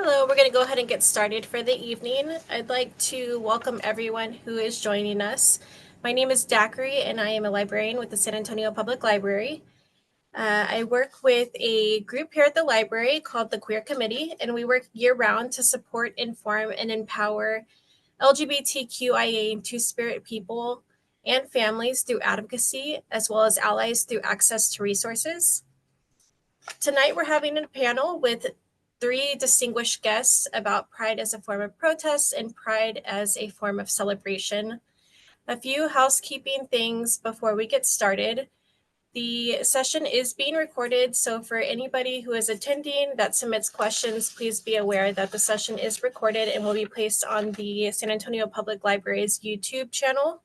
Hello, we're going to go ahead and get started for the evening. I'd like to welcome everyone who is joining us. My name is Dacry, and I am a librarian with the San Antonio Public Library. I work with a group here at the library called the Queer Committee, and we work year-round to support, inform, and empower LGBTQIA and Two-Spirit people and families through advocacy, as well as allies through access to resources. Tonight, we're having a panel with three distinguished guests about Pride as a form of protest and Pride as a form of celebration. A few housekeeping things before we get started. The session is being recorded, so for anybody who is attending that submits questions, please be aware that the session is recorded and will be placed on the San Antonio Public Library's YouTube channel.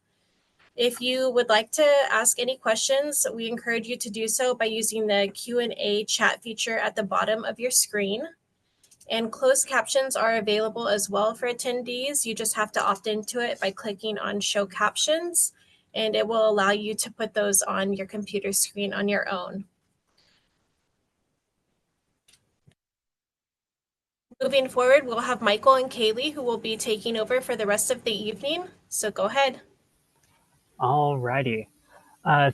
If you would like to ask any questions, we encourage you to do so by using the Q&A chat feature at the bottom of your screen. And closed captions are available as well for attendees. You just have to opt into it by clicking on Show Captions, and it will allow you to put those on your computer screen on your own. Moving forward, we'll have Michael and Kaylee who will be taking over for the rest of the evening. So go ahead. All righty.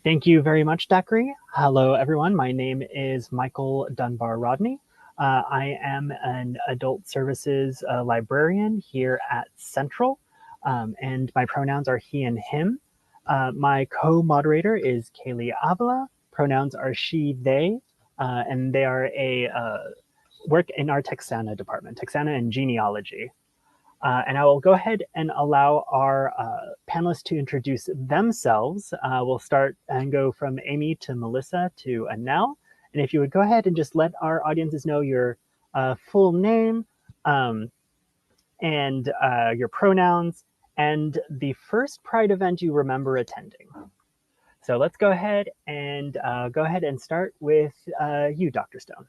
Thank you very much, Dacry. Hello, everyone. My name is Michael Dunbar Rodney. I am an adult services librarian here at Central, and my pronouns are he and him. My co-moderator is Kaylee Avila. Pronouns are she, they, and they are a work in our Texana department, Texana and genealogy. And I will go ahead and allow our panelists to introduce themselves. We'll start and go from Amy to Melissa to Anel. And if you would go ahead and just let our audiences know your full name and your pronouns and the first Pride event you remember attending. So let's go ahead and start with you, Dr. Stone.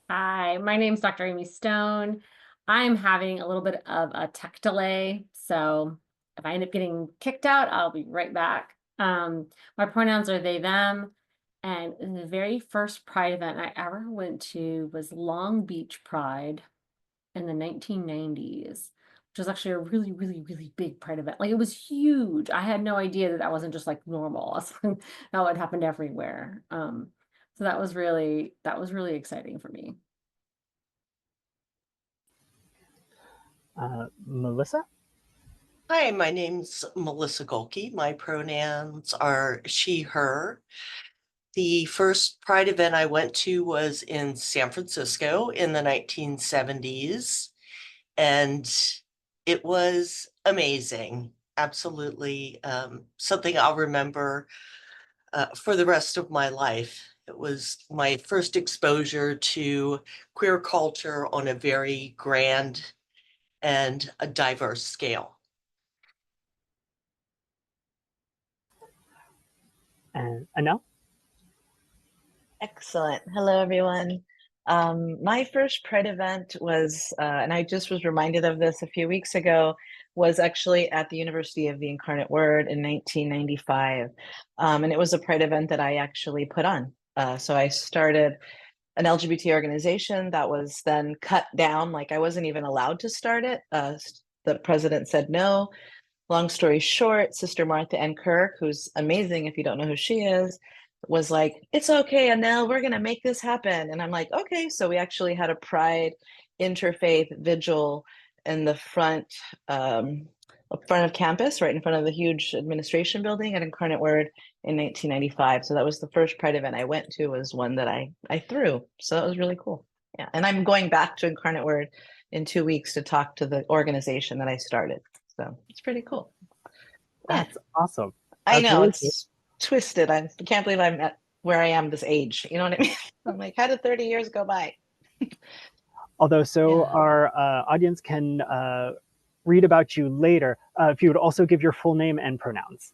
Hi, my name is Dr. Amy Stone. I'm having a little bit of a tech delay, so if I end up getting kicked out, I'll be right back. My pronouns are they, them, and the very first Pride event I ever went to was Long Beach Pride in the 1990s, which was actually a really, really, really big Pride event. Like, it was huge. I had no idea that that wasn't just like normal. That would happen everywhere. So that was really exciting for me. Melissa? Hi, my name's Melissa Golke. My pronouns are she, her. The first Pride event I went to was in San Francisco in the 1970s, and it was amazing. Absolutely something I'll remember for the rest of my life. It was my first exposure to queer culture on a very grand and a diverse scale. And Anel? Excellent. Hello, everyone. My first Pride event was, and I just was reminded of this a few weeks ago, was actually at the University of the Incarnate Word in 1995. And it was a Pride event that I actually put on. So I started an LGBT organization that was then cut down. Like, I wasn't even allowed to start it. The president said no. Long story short, Sister Martha N. Kirk, who's amazing if you don't know who she is, was like, it's okay, Anel, we're going to make this happen. And I'm like, okay. So we actually had a Pride interfaith vigil in the front of campus, right in front of the huge administration building at Incarnate Word in 1995. So that was the first Pride event I went to, was one that I threw. So that was really cool. Yeah. And I'm going back to Incarnate Word in 2 weeks to talk to the organization that I started. So it's pretty cool. That's awesome. I know, really it's twisted. I can't believe I'm at where I am this age. You know what I mean? I'm like, how did 30 years go by? Although, so Yeah. our audience can read about you later, if you would also give your full name and pronouns.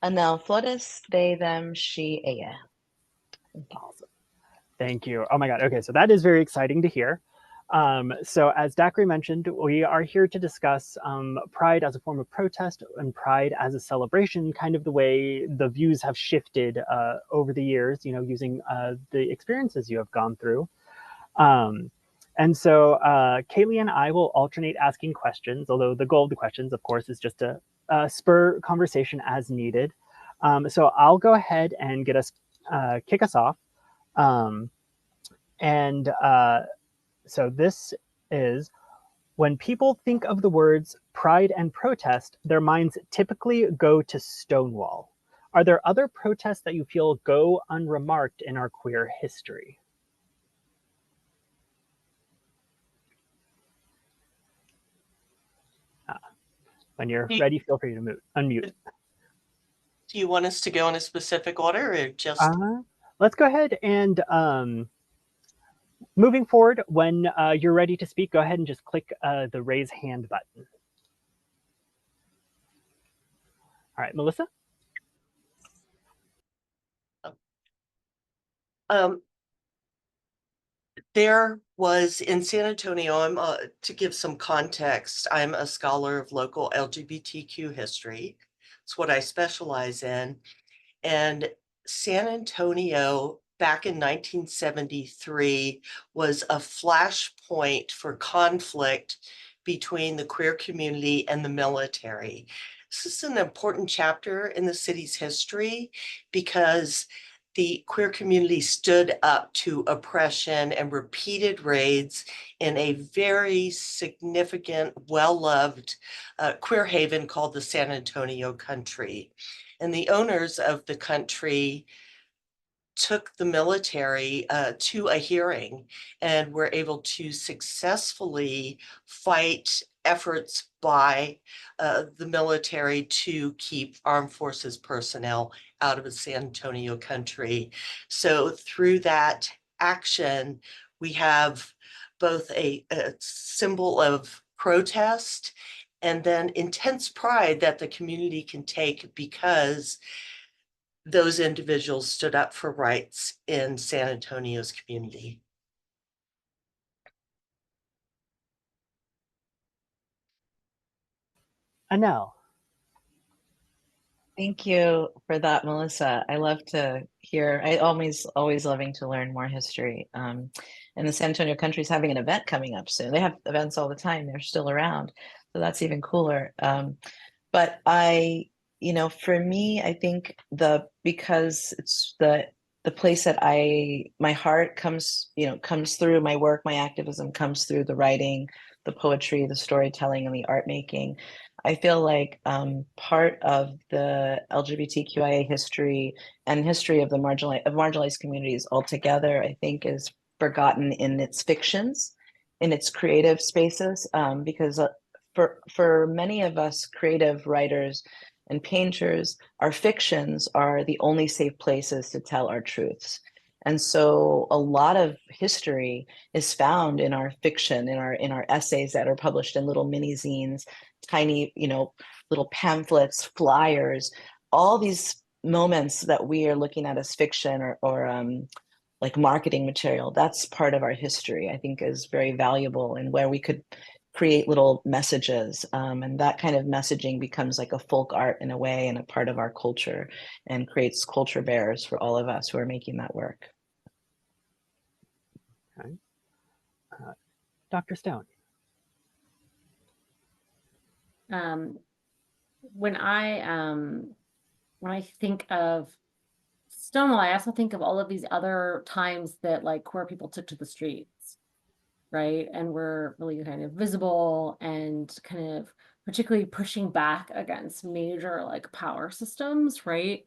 Anel Flores, they, them, she, ella. Awesome. Thank you. Oh my God. Okay, so that is very exciting to hear. So as Dacry mentioned, we are here to discuss Pride as a form of protest and Pride as a celebration, kind of the way the views have shifted over the years, you know, using the experiences you have gone through. And so Kaylee and I will alternate asking questions, although the goal of the questions, of course, is just to spur conversation as needed. So I'll go ahead and kick us off. So this is, when people think of the words pride and protest, their minds typically go to Stonewall. Are there other protests that you feel go unremarked in our queer history? When you're Do you- ready, feel free to unmute. Do you want us to go in a specific order or just? Let's go ahead and moving forward, when you're ready to speak, go ahead and just click the raise hand button. All right, Melissa? There was in San Antonio, to give some context, I'm a scholar of local LGBTQ history. It's what I specialize in. And San Antonio back in 1973 was a flashpoint for conflict between the queer community and the military. This is an important chapter in the city's history because the queer community stood up to oppression and repeated raids in a very significant, well-loved queer haven called the San Antonio Country. And the owners of the country took the military to a hearing and were able to successfully fight efforts by the military to keep armed forces personnel out of the San Antonio Country. So through that action, we have both a symbol of protest and then intense pride that the community can take because those individuals stood up for rights in San Antonio's community. Anel. Thank you for that, Melissa. I love to hear. I always loving to learn more history. And the San Antonio Country is having an event coming up soon. They have events all the time. They're still around, so that's even cooler. But for me, I think because it's the place that my heart comes through my work, my activism comes through the writing, the poetry, the storytelling, and the art making. I feel like part of the LGBTQIA history and history of the marginalized communities altogether, I think, is forgotten in its fictions, in its creative spaces, because for many of us creative writers and painters, our fictions are the only safe places to tell our truths. And so a lot of history is found in our fiction, in our essays that are published in little mini zines, tiny, little pamphlets, flyers, all these moments that we are looking at as fiction or like marketing material. That's part of our history, I think, is very valuable, and where we could create little messages, and that kind of messaging becomes like a folk art in a way, and a part of our culture, and creates culture bearers for all of us who are making that work. Okay. Dr. Stone. When I think of Stonewall, I also think of all of these other times that like queer people took to the streets, right? And were really kind of visible and kind of particularly pushing back against major like power systems, right?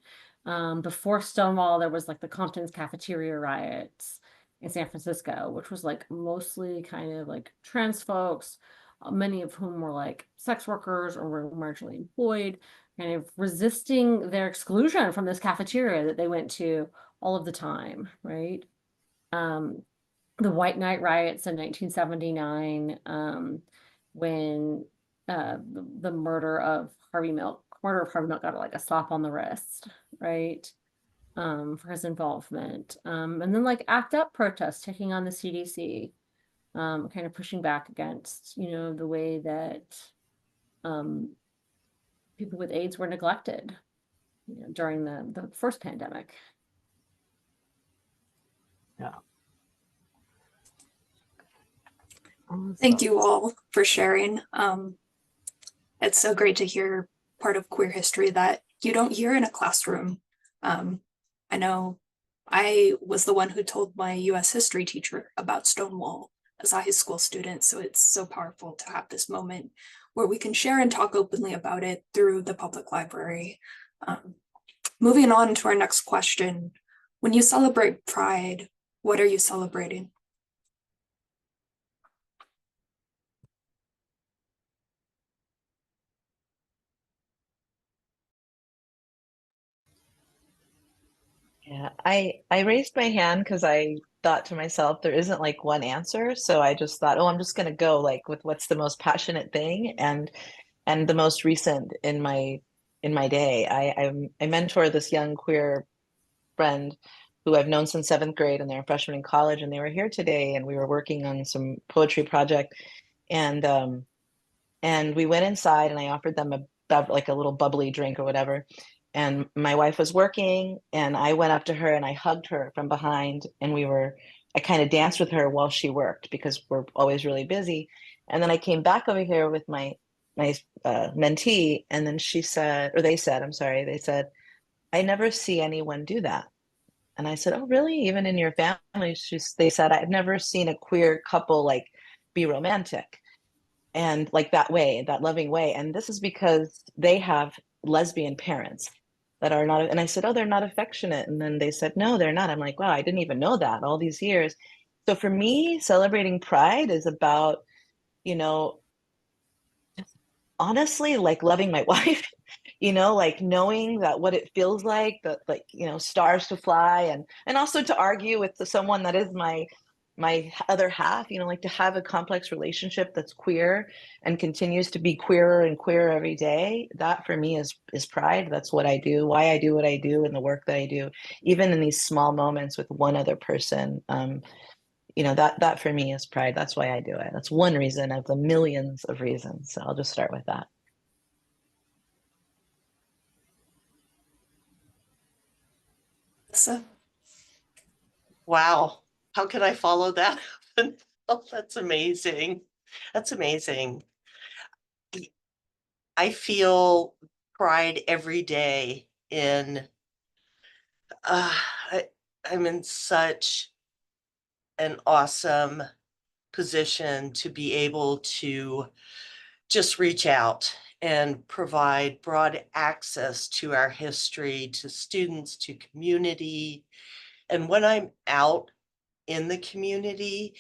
Before Stonewall, there was like the Compton's cafeteria riots in San Francisco, which was like mostly kind of like trans folks, many of whom were like sex workers or were marginally employed, kind of resisting their exclusion from this cafeteria that they went to all of the time, right? The White Night riots in 1979, when the murder of Harvey Milk got like a slap on the wrist, right? For his involvement. And then like ACT UP protests taking on the CDC, kind of pushing back against, the way that people with AIDS were neglected, during the first pandemic. Yeah. Thank you all for sharing. It's so great to hear part of queer history that you don't hear in a classroom. I know I was the one who told my US history teacher about Stonewall as a high school student, so it's so powerful to have this moment where we can share and talk openly about it through the public library. Moving on to our next question, when you celebrate Pride, what are you celebrating? Yeah, I raised my hand because I thought to myself there isn't like one answer. So I just thought, oh, I'm just gonna go like with what's the most passionate thing and the most recent in my day. I mentor this young queer friend who I've known since seventh grade, and they're a freshman in college, and they were here today, and we were working on some poetry project, and we went inside, and I offered them like a little bubbly drink or whatever. And my wife was working, and I went up to her and I hugged her from behind, and I kind of danced with her while she worked because we're always really busy. And then I came back over here with my mentee, and then she said, or they said, I'm sorry, they said, I never see anyone do that. And I said, oh, really? Even in your family? They said, I've never seen a queer couple like be romantic and like that way, that loving way. And this is because they have lesbian parents that are not. And I said, oh, they're not affectionate. And then they said, no, they're not. I'm like, wow, I didn't even know that all these years. So for me, celebrating Pride is about, you know, honestly, like loving my wife, like knowing that what it feels like, that like, stars to fly and also to argue with someone that is my other half, like to have a complex relationship that's queer and continues to be queerer and queerer every day. That for me is Pride. That's what I do, why I do what I do, and the work that I do, even in these small moments with one other person. That for me is Pride. That's why I do it. That's one reason of the millions of reasons. So I'll just start with that. So, Wow. How can I follow that? Oh, that's amazing. That's amazing. I feel pride every day in, I'm in such an awesome position to be able to just reach out and provide broad access to our history, to students, to community. And when I'm out in the community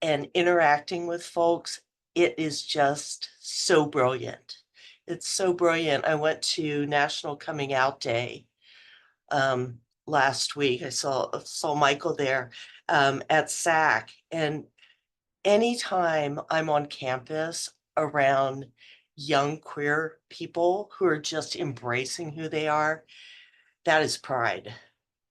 and interacting with folks, it is just so brilliant. It's so brilliant. I went to National Coming Out Day last week. I saw Michael there at SAC, and anytime I'm on campus around young queer people who are just embracing who they are, that is pride.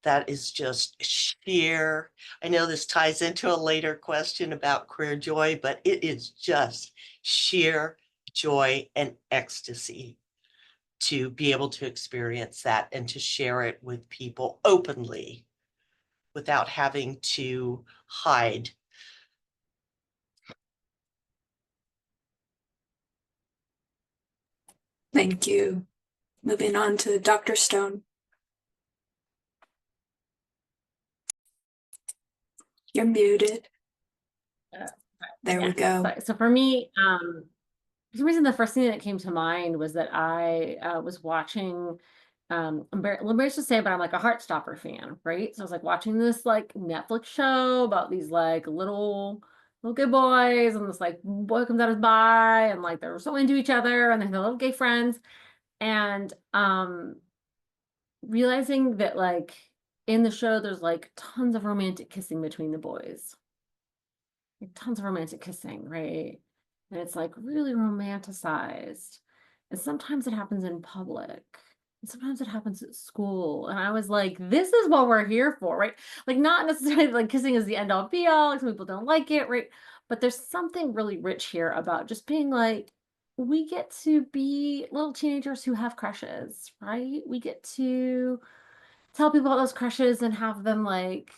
That is just sheer. I know this ties into a later question about queer joy, but it is just sheer joy and ecstasy to be able to experience that and to share it with people openly without having to hide. thank you. Moving on to Dr. Stone. You're muted. There we go. So for me, for some reason, the first thing that came to mind was that I was watching, I'm embarrassed to say, but I'm like a Heartstopper fan, right? So I was like watching this like Netflix show about these like little gay boys, and this like boy comes out as bi, and like they're so into each other, and they have their little gay friends, and realizing that like in the show there's like tons of romantic kissing between the boys. Like, tons of romantic kissing, right? And it's like really romanticized. And sometimes it happens in public. And sometimes it happens at school. And I was like, this is what we're here for, right? Like, not necessarily like kissing is the end all be all. Like, some people don't like it, right? But there's something really rich here about just being like, we get to be little teenagers who have crushes, right? We get to tell people about those crushes and have them like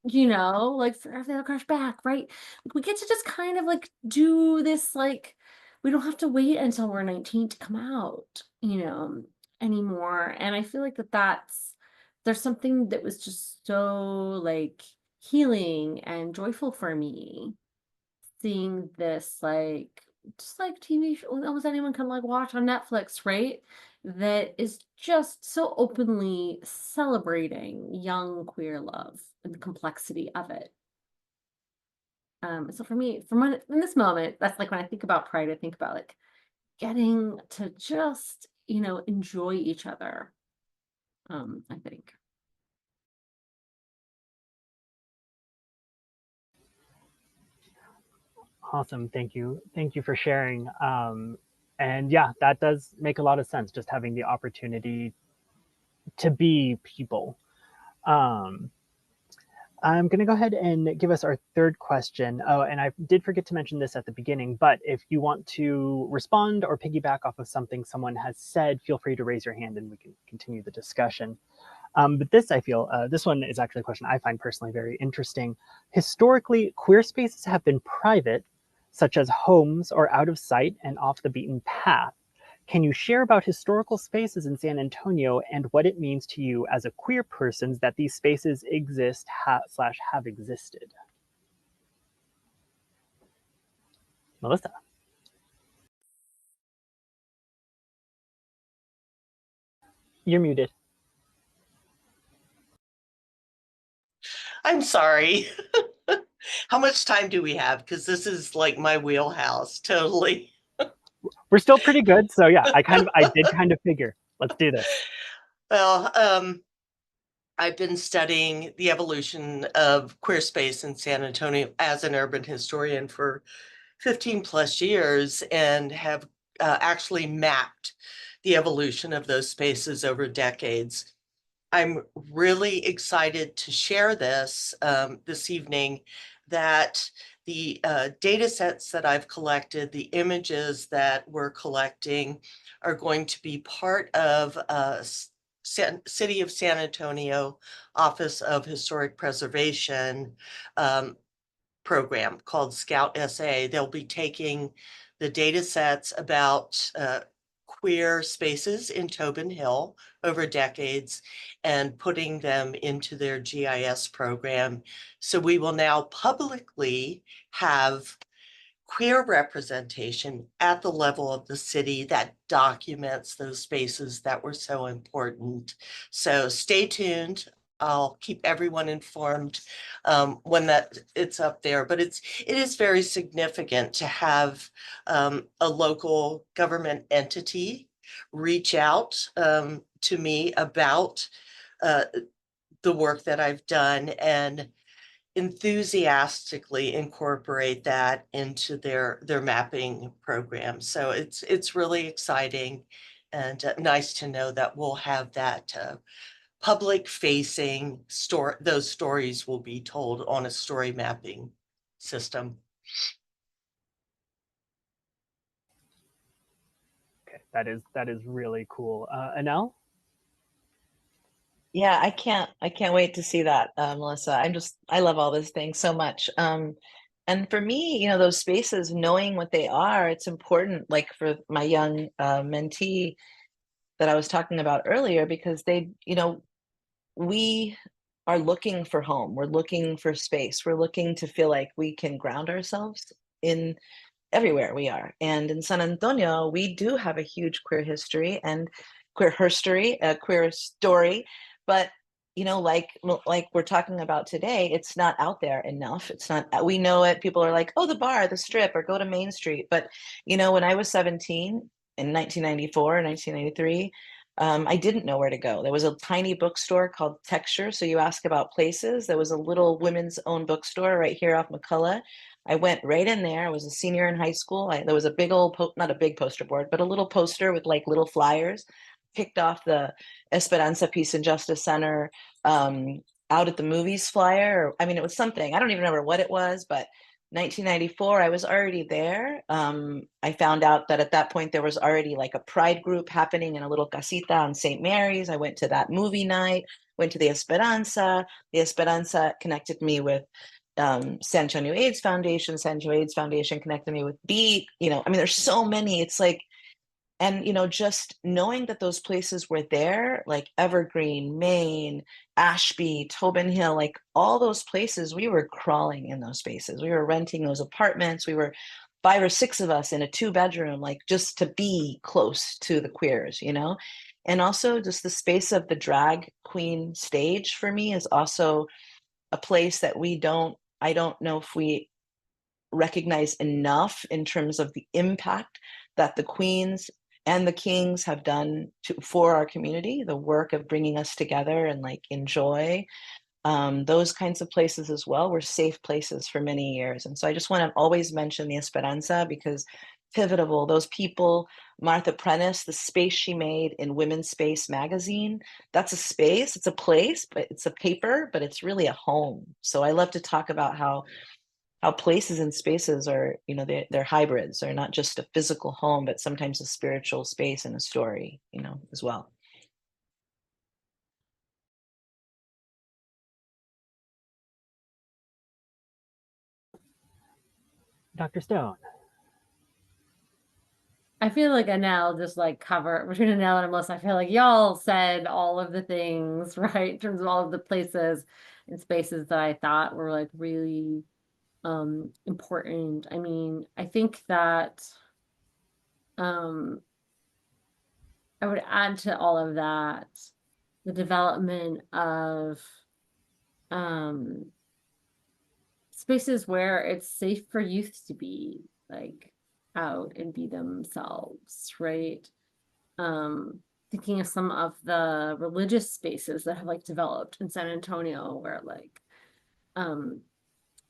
you know, like Forever They Crush Back, right? We get to just kind of like do this, like, we don't have to wait until we're 19 to come out, you know, anymore. And I feel like there's something that was just so like healing and joyful for me seeing this, like, just like TV show almost anyone can like watch on Netflix, right? That is just so openly celebrating young queer love and the complexity of it. So for me, in this moment, that's like when I think about Pride, I think about like getting to just, you know, enjoy each other. I think. Awesome. Thank you. Thank you for sharing. And yeah, that does make a lot of sense, just having the opportunity to be people. Um, I'm going to go ahead and give us our third question. Oh, and I did forget to mention this at the beginning, but if you want to respond or piggyback off of something someone has said, feel free to raise your hand and we can continue the discussion. But this, I feel, this one is actually a question I find personally very interesting. Historically, queer spaces have been private, such as homes or out of sight and off the beaten path. Can you share about historical spaces in San Antonio and what it means to you as a queer person that these spaces exist slash have existed? Melissa. You're muted. I'm sorry. How much time do we have? Because this is like my wheelhouse, totally. We're still pretty good, so yeah, I did kind of figure. Let's do this. Well, I've been studying the evolution of queer space in San Antonio as an urban historian for 15 plus years and have actually mapped the evolution of those spaces over decades. I'm really excited to share this this evening, that the data sets that I've collected, the images that we're collecting are going to be part of City of San Antonio Office of Historic Preservation program called Scout SA. They'll be taking the data sets about queer spaces in Tobin Hill over decades and putting them into their GIS program. So we will now publicly have queer representation at the level of the city that documents those spaces that were so important. So stay tuned. I'll keep everyone informed when it's up there, but it is very significant to have a local government entity reach out to me about the work that I've done and enthusiastically incorporate that into their mapping program. So it's really exciting and nice to know that we'll have that public facing story. Those stories will be told on a story mapping system. Okay, that is really cool. Anel? Yeah, I can't wait to see that, Melissa. I love all those things so much. And for me, you know, those spaces, knowing what they are, it's important, like for my young mentee that I was talking about earlier, because they, you know, we are looking for home, we're looking for space, we're looking to feel like we can ground ourselves in everywhere we are. And in San Antonio, we do have a huge queer history and queer herstory, a queer story, but you know, like we're talking about today, it's not out there enough. It's not, we know it. People are like, oh, the bar, the strip, or go to Main Street. But you know, when I was 17 in 1994, 1993, I didn't know where to go. There was a tiny bookstore called Texture. So you ask about places. There was a little women's own bookstore right here off McCullough. I went right in there. I was a senior in high school. There was a big old, not a big poster board, but a little poster with like little flyers. Picked off the Esperanza Peace and Justice Center out at the movies flyer. I mean, it was something. I don't even remember what it was, but 1994, I was already there. I found out that at that point there was already like a pride group happening in a little casita on St. Mary's. I went to that movie night. went to the Esperanza. The Esperanza connected me with San Antonio AIDS Foundation. San Antonio AIDS Foundation connected me with Beat. You know, I mean, there's so many. It's like, and you know, just knowing that those places were there, like Evergreen, Maine, Ashby, Tobin Hill, like all those places, we were crawling in those spaces. We were renting those apartments. We were 5 or 6 of us in a 2-bedroom, like just to be close to the queers, you know. And also just the space of the drag queen stage for me is also a place that I don't know if we recognize enough in terms of the impact that the queens and the kings have done for our community, the work of bringing us together and like enjoy. Those kinds of places as well were safe places for many years. And so I just want to always mention the Esperanza because pivotal, those people, Martha Prentice, the space she made in Women's Space magazine, that's a space, it's a place, but it's a paper, but it's really a home. So I love to talk about how places and spaces are, you know, they're hybrids. They're not just a physical home, but sometimes a spiritual space and a story, you know, as well. Dr. Stone. I feel like Anel just like cover between Anel and Melissa. I feel like y'all said all of the things, right? In terms of all of the places and spaces that I thought were like really important. I mean, I think that I would add to all of that the development of spaces where it's safe for youth to be like out and be themselves, right? Thinking of some of the religious spaces that have like developed in San Antonio where like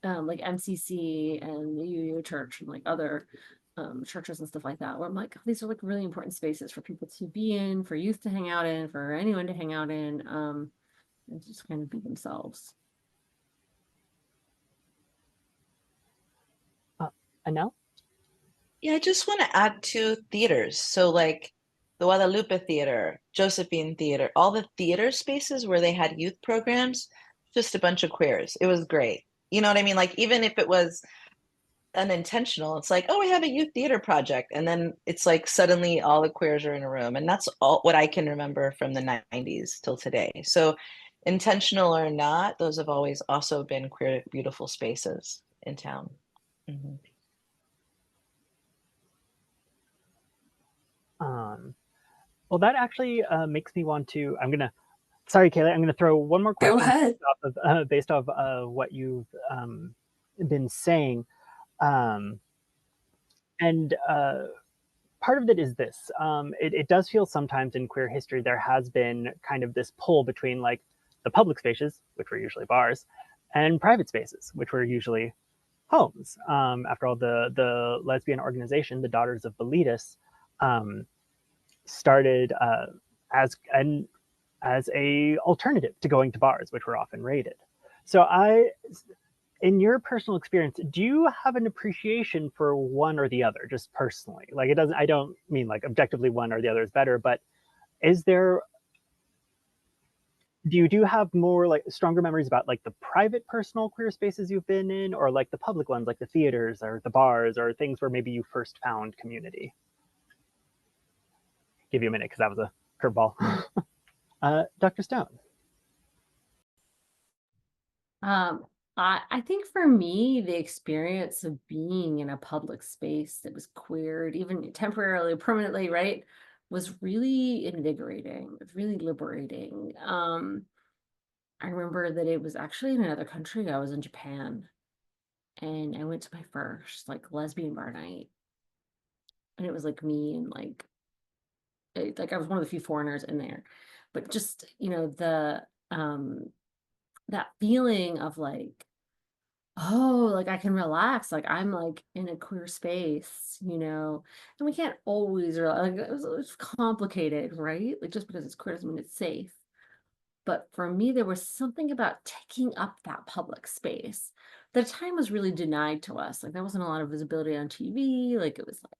MCC and the UU Church and like other churches and stuff like that, where I'm like, oh, these are like really important spaces for people to be in, for youth to hang out in, for anyone to hang out in, and just kind of be themselves. Anel? Yeah, I just want to add 2 theaters. So like the Guadalupe Theater, Josephine Theater, all the theater spaces where they had youth programs, just a bunch of queers. It was great. You know what I mean? Like even if it was unintentional, it's like, oh, we have a youth theater project. And then it's like suddenly all the queers are in a room. And that's all what I can remember from the 90s till today. So intentional or not, those have always also been queer, beautiful spaces in town. Mm-hmm. Well, that actually makes me want to. Sorry, Kayla. I'm gonna throw one more question Go ahead. based off what you've been saying, and part of it is this. It does feel sometimes in queer history there has been kind of this pull between like the public spaces, which were usually bars, and private spaces, which were usually homes. After all, the lesbian organization, the Daughters of Bilitis, started as a alternative to going to bars, which were often raided. So in your personal experience, do you have an appreciation for one or the other, just personally? Like I don't mean like objectively one or the other is better, but do you have more like stronger memories about like the private personal queer spaces you've been in, or like the public ones, like the theaters or the bars or things where maybe you first found community? Give you a minute because that was a curveball. Dr. Stone. I think for me, the experience of being in a public space that was queered, even temporarily, permanently, right, was really invigorating. It was really liberating. I remember that it was actually in another country. I was in Japan, and I went to my first like lesbian bar night, and it was like me and like I was one of the few foreigners in there, but just the that feeling of like, oh, like I can relax, like I'm like in a queer space, and we can't always like it's complicated, right? Like just because it's queer doesn't mean it's safe. But for me, there was something about taking up that public space. The time was really denied to us. Like there wasn't a lot of visibility on TV. Like it was like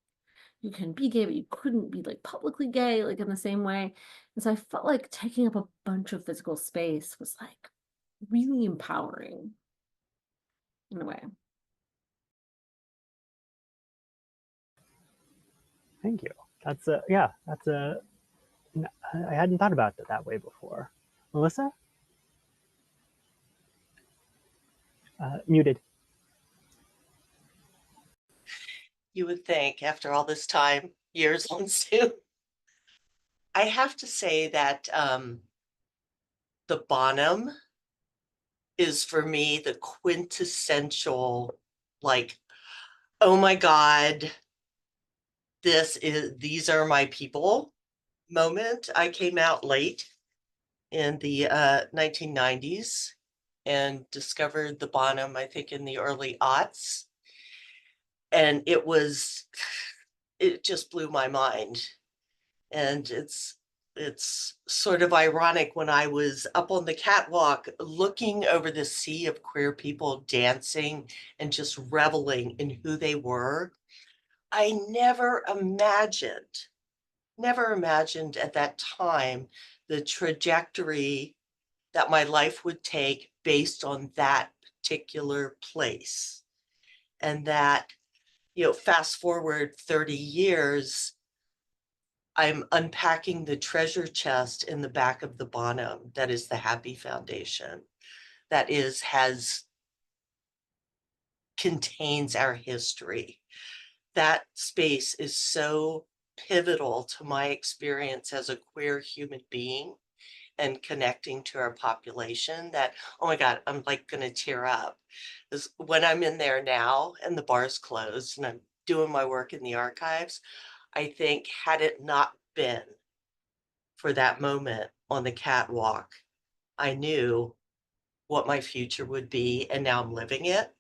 you can be gay, but you couldn't be like publicly gay, like in the same way. And so I felt like taking up a bunch of physical space was like really empowering in a way. Thank you. That's a, yeah, that's a, I hadn't thought about it that way before. Melissa? Muted. You would think after all this time, years on Zoom. I have to say that the Bonham is for me the quintessential, like, oh my God, these are my people moment. I came out late in the 1990s and discovered the Bonham, I think, in the early aughts. And it just blew my mind. And it's sort of ironic when I was up on the catwalk looking over the sea of queer people dancing and just reveling in who they were. I never imagined at that time the trajectory that my life would take based on that particular place. And that, fast forward 30 years, I'm unpacking the treasure chest in the back of the Bonham that is the Happy Foundation, that contains our history. That space is so pivotal to my experience as a queer human being and connecting to our population that, oh my God, I'm like gonna tear up. Because when I'm in there now and the bar's closed and I'm doing my work in the archives, I think had it not been for that moment on the catwalk, I knew what my future would be, and now I'm living it.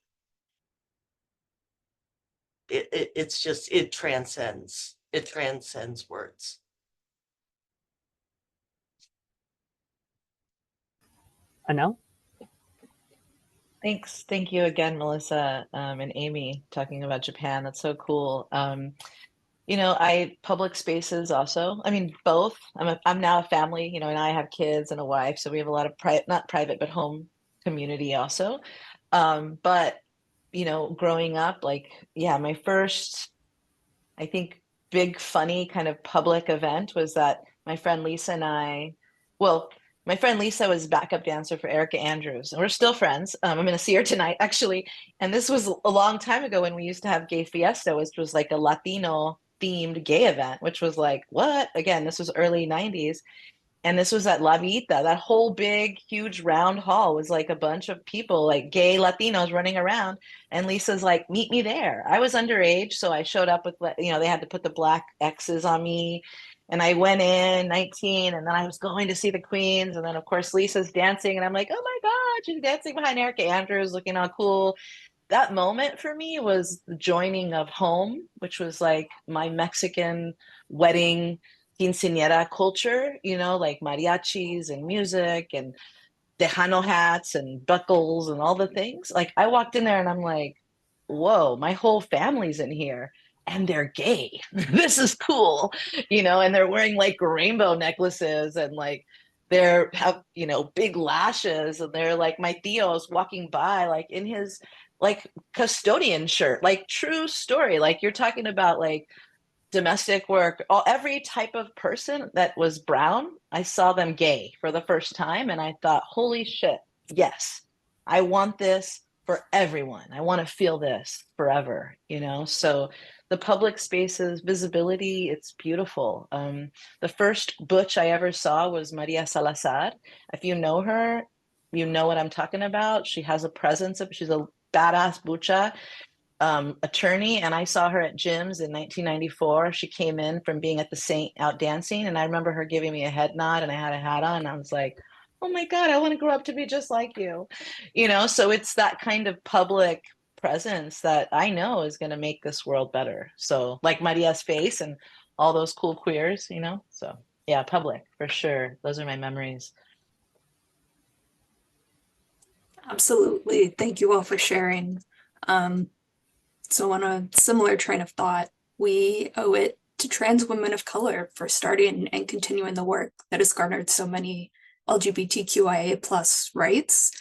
It's just, it transcends words. Anel? Thanks. Thank you again, Melissa, and Amy, talking about Japan. That's so cool. I public spaces also. I mean, both. I'm now a family, and I have kids and a wife, so we have a lot of not private, but home community also. But growing up, like, yeah, my first, I think, big funny kind of public event was that my friend Lisa and my friend Lisa was backup dancer for Erica Andrews, and we're still friends. I'm going to see her tonight, actually. And this was a long time ago when we used to have Gay Fiesta, which was like a Latino themed gay event, which was like, what? Again, this was early 90s. And this was at La Vita. That whole big, huge round hall was like a bunch of people, like gay Latinos running around. And Lisa's like, meet me there. I was underage, so I showed up with, they had to put the black X's on me. And I went in 19, and then I was going to see the Queens. And then, of course, Lisa's dancing. And I'm like, oh my God, she's dancing behind Erica Andrews, looking all cool. That moment for me was the joining of home, which was like my Mexican wedding quinceañera culture, like mariachis and music and Tejano hats and buckles and all the things. Like I walked in there and I'm like, whoa, my whole family's in here and they're gay. This is cool, and they're wearing like rainbow necklaces and like they're have, big lashes, and they're like my Theo's walking by like in his like custodian shirt, like true story. Like you're talking about like domestic work, every type of person that was brown, I saw them gay for the first time. And I thought, holy shit, yes, I want this for everyone. I want to feel this forever, So the public spaces, visibility, it's beautiful. The first butch I ever saw was Maria Salazar. If you know her, you know what I'm talking about. She has a presence she's a badass bucha. Attorney, and I saw her at Jim's in 1994. She came in from being at the Saint out dancing, and I remember her giving me a head nod, and I had a hat on, and I was like, oh my God, I want to grow up to be just like you. So it's that kind of public presence that I know is going to make this world better. So like Maria's face and all those cool queers, so yeah, public for sure. Those are my memories. Absolutely. Thank you all for sharing. So on a similar train of thought, we owe it to trans women of color for starting and continuing the work that has garnered so many LGBTQIA plus rights.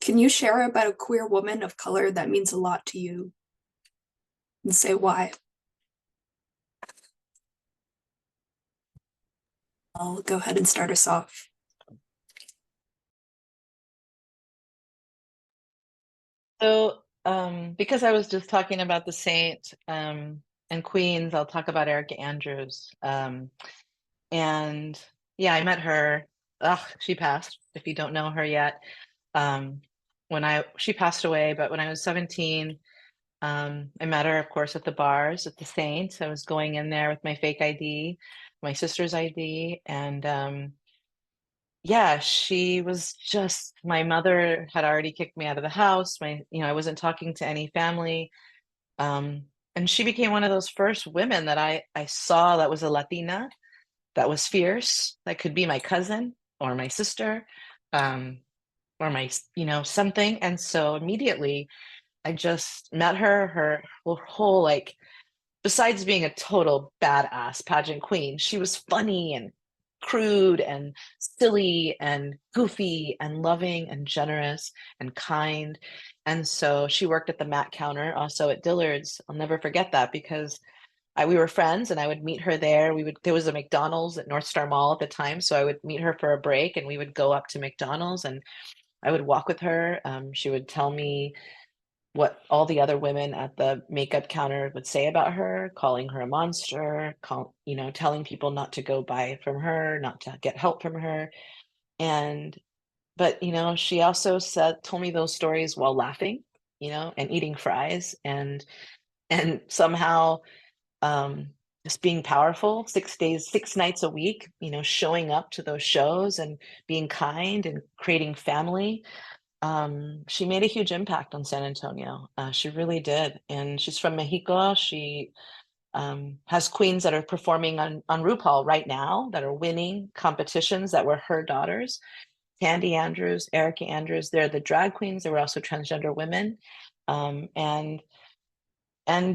Can you share about a queer woman of color that means a lot to you and say why? I'll go ahead and start us off. So, because I was just talking about the saint and queens, I'll talk about Erica Andrews. And yeah, I met her. She passed. If you don't know her yet, she passed away, but when I was 17, I met her, of course, at the bars at the Saints. I was going in there with my fake ID, my sister's ID, and yeah, she was just, my mother had already kicked me out of the house. I wasn't talking to any family. And she became one of those first women that I saw that was a Latina, that was fierce, that could be my cousin or my sister, or my, something. And so immediately I just met her, her whole, like, besides being a total badass pageant queen, she was funny and crude and silly and goofy and loving and generous and kind. And so she worked at the Mac counter also at Dillard's. I'll never forget that because we were friends and I would meet her there. There was a McDonald's at North Star Mall at the time. So I would meet her for a break and we would go up to McDonald's and I would walk with her. She would tell me what all the other women at the makeup counter would say about her, calling her a monster, telling people not to go buy from her, not to get help from her. But she also told me those stories while laughing, and eating fries and somehow just being powerful 6 nights a week, showing up to those shows and being kind and creating family. She made a huge impact on San Antonio. She really did. And she's from Mexico. She has queens that are performing on RuPaul right now that are winning competitions that were her daughters. Tandy Andrews, Erica Andrews, they're the drag queens. They were also transgender women. And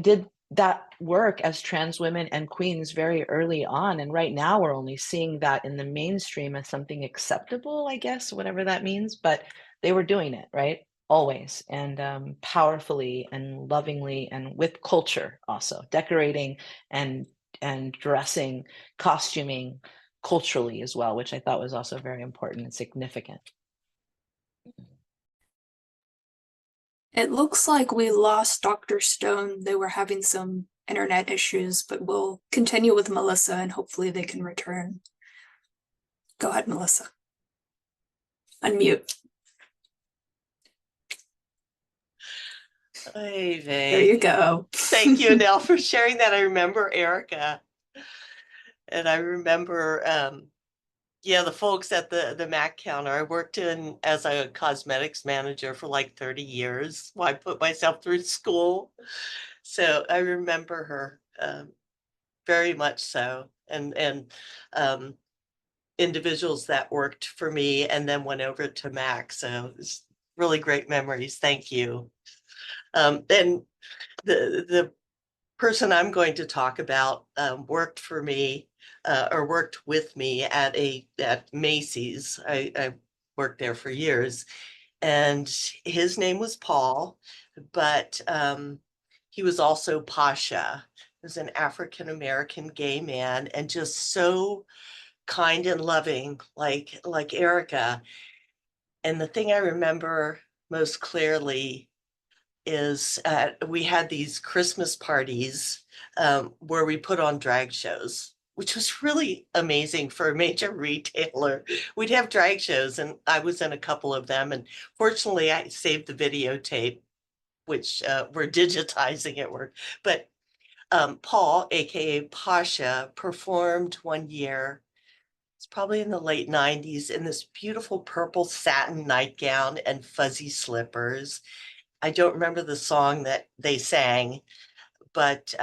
did that work as trans women and queens very early on. And right now we're only seeing that in the mainstream as something acceptable, I guess, whatever that means. But they were doing it, right? Always, and powerfully and lovingly and with culture also, decorating and dressing, costuming culturally as well, which I thought was also very important and significant. It looks like we lost Dr. Stone. They were having some internet issues, but we'll continue with Melissa and hopefully they can return. Go ahead, Melissa. Unmute. Hey, There you go. Thank you, Nell, for sharing that. I remember Erica. And I remember, the folks at the Mac counter. I worked as a cosmetics manager for like 30 years while I put myself through school. So I remember her very much so. And individuals that worked for me and then went over to Mac. So it's really great memories. Thank you. And the person I'm going to talk about worked for me or worked with me at Macy's. I worked there for years, and his name was Paul, but he was also Pasha. He was an African-American gay man and just so kind and loving, like Erica. And the thing I remember most clearly is we had these Christmas parties where we put on drag shows, which was really amazing for a major retailer. We'd have drag shows, and I was in a couple of them. And fortunately, I saved the videotape, which we're digitizing at work. But Paul, aka Pasha, performed one year. It's probably in the late 90s in this beautiful purple satin nightgown and fuzzy slippers. I don't remember the song that they sang, but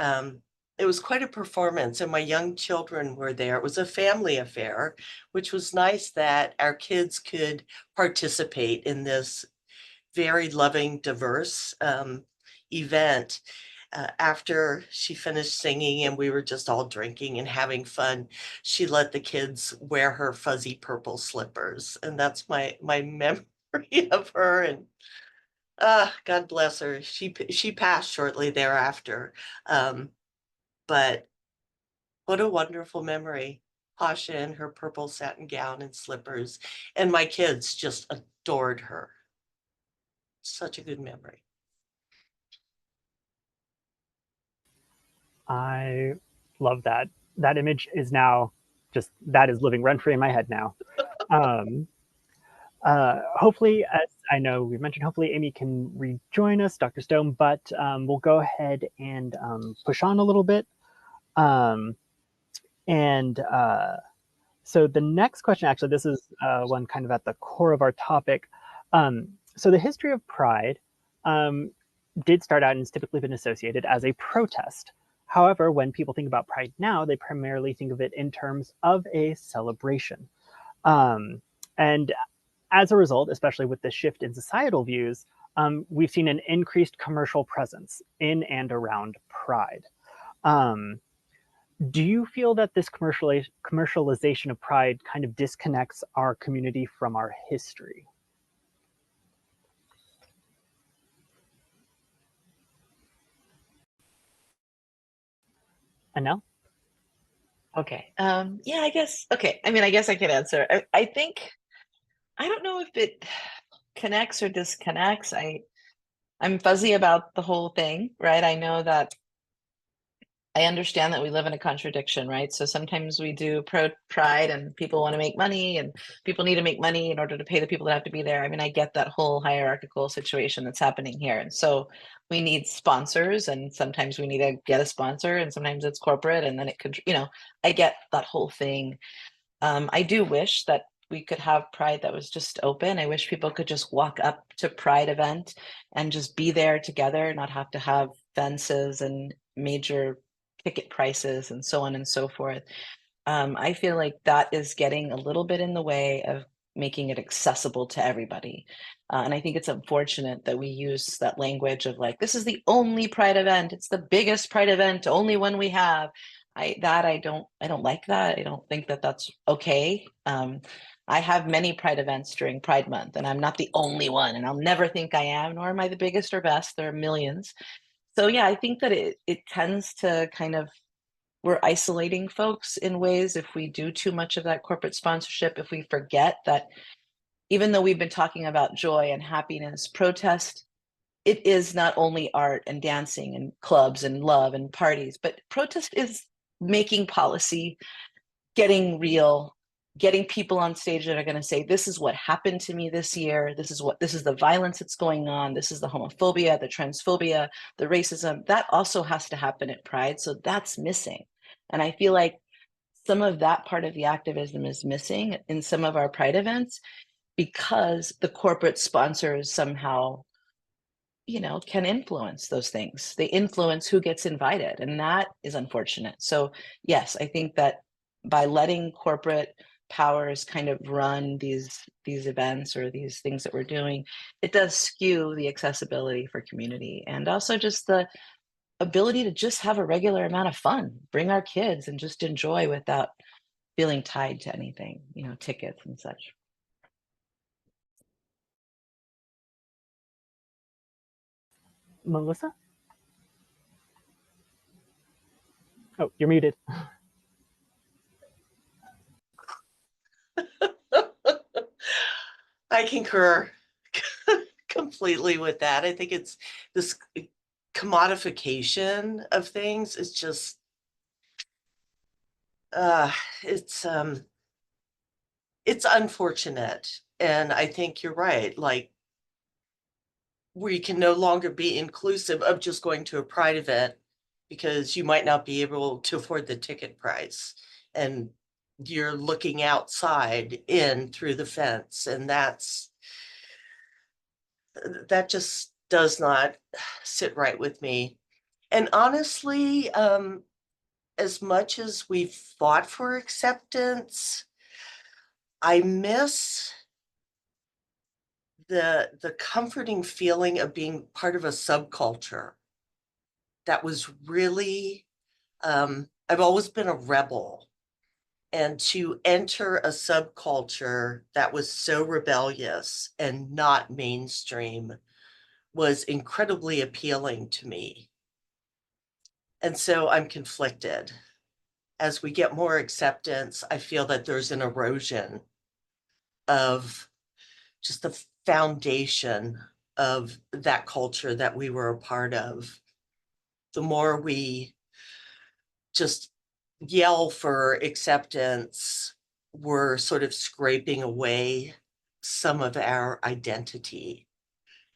it was quite a performance, and my young children were there. It was a family affair, which was nice that our kids could participate in this very loving, diverse event. After she finished singing and we were just all drinking and having fun, she let the kids wear her fuzzy purple slippers. And that's my memory of her. And God bless her. She passed shortly thereafter. But what a wonderful memory. Pasha in her purple satin gown and slippers. And my kids just adored her. Such a good memory. I love that. That image is now just, that is living rent free in my head now. Hopefully, as I know we've mentioned, hopefully Amy can rejoin us, Dr. Stone, but we'll go ahead and push on a little bit. And so the next question, actually, this is one kind of at the core of our topic. So the history of Pride did start out and has typically been associated as a protest. However, when people think about Pride now, they primarily think of it in terms of a celebration. And as a result, especially with the shift in societal views, we've seen an increased commercial presence in and around Pride. Do you feel that this commercialization of Pride kind of disconnects our community from our history? Anel? Okay. Yeah, I guess. Okay. I mean, I guess I can answer. I think, I don't know if it connects or disconnects. I'm fuzzy about the whole thing, right? I know that I understand that we live in a contradiction, right? So sometimes we do pro Pride and people want to make money and people need to make money in order to pay the people that have to be there. I mean, I get that whole hierarchical situation that's happening here. And so we need sponsors and sometimes we need to get a sponsor and sometimes it's corporate and then it could, I get that whole thing. I do wish that we could have Pride that was just open. I wish people could just walk up to Pride event and just be there together, not have to have fences and major ticket prices and so on and so forth. I feel like that is getting a little bit in the way of making it accessible to everybody. And I think it's unfortunate that we use that language of like, this is the only Pride event. It's the biggest Pride event, only one we have. I don't like that. I don't think that that's okay. I have many Pride events during Pride Month, and I'm not the only one, and I'll never think I am, nor am I the biggest or best. There are millions. So yeah, I think that it tends to kind of, we're isolating folks in ways if we do too much of that corporate sponsorship, if we forget that even though we've been talking about joy and happiness, protest, it is not only art and dancing and clubs and love and parties, but protest is making policy, getting real, getting people on stage that are going to say, this is what happened to me this year. This is the violence that's going on. This is the homophobia, the transphobia, the racism. That also has to happen at Pride. So that's missing. And I feel like some of that part of the activism is missing in some of our Pride events because the corporate sponsors somehow, can influence those things. They influence who gets invited, and that is unfortunate. So yes, I think that by letting corporate powers kind of run these events or these things that we're doing, it does skew the accessibility for community and also just the ability to just have a regular amount of fun, bring our kids and just enjoy without feeling tied to anything, tickets and such. Melissa? Oh, you're muted. I concur completely with that. I think it's this commodification of things is just it's unfortunate. And I think you're right. Like, we can no longer be inclusive of just going to a Pride event because you might not be able to afford the ticket price. And you're looking outside in through the fence, and that just does not sit right with me. And honestly, as much as we've fought for acceptance, I miss the comforting feeling of being part of a subculture that was really, I've always been a rebel. And to enter a subculture that was so rebellious and not mainstream was incredibly appealing to me. And so I'm conflicted. As we get more acceptance, I feel that there's an erosion of just the foundation of that culture that we were a part of. The more we just yell for acceptance, we're sort of scraping away some of our identity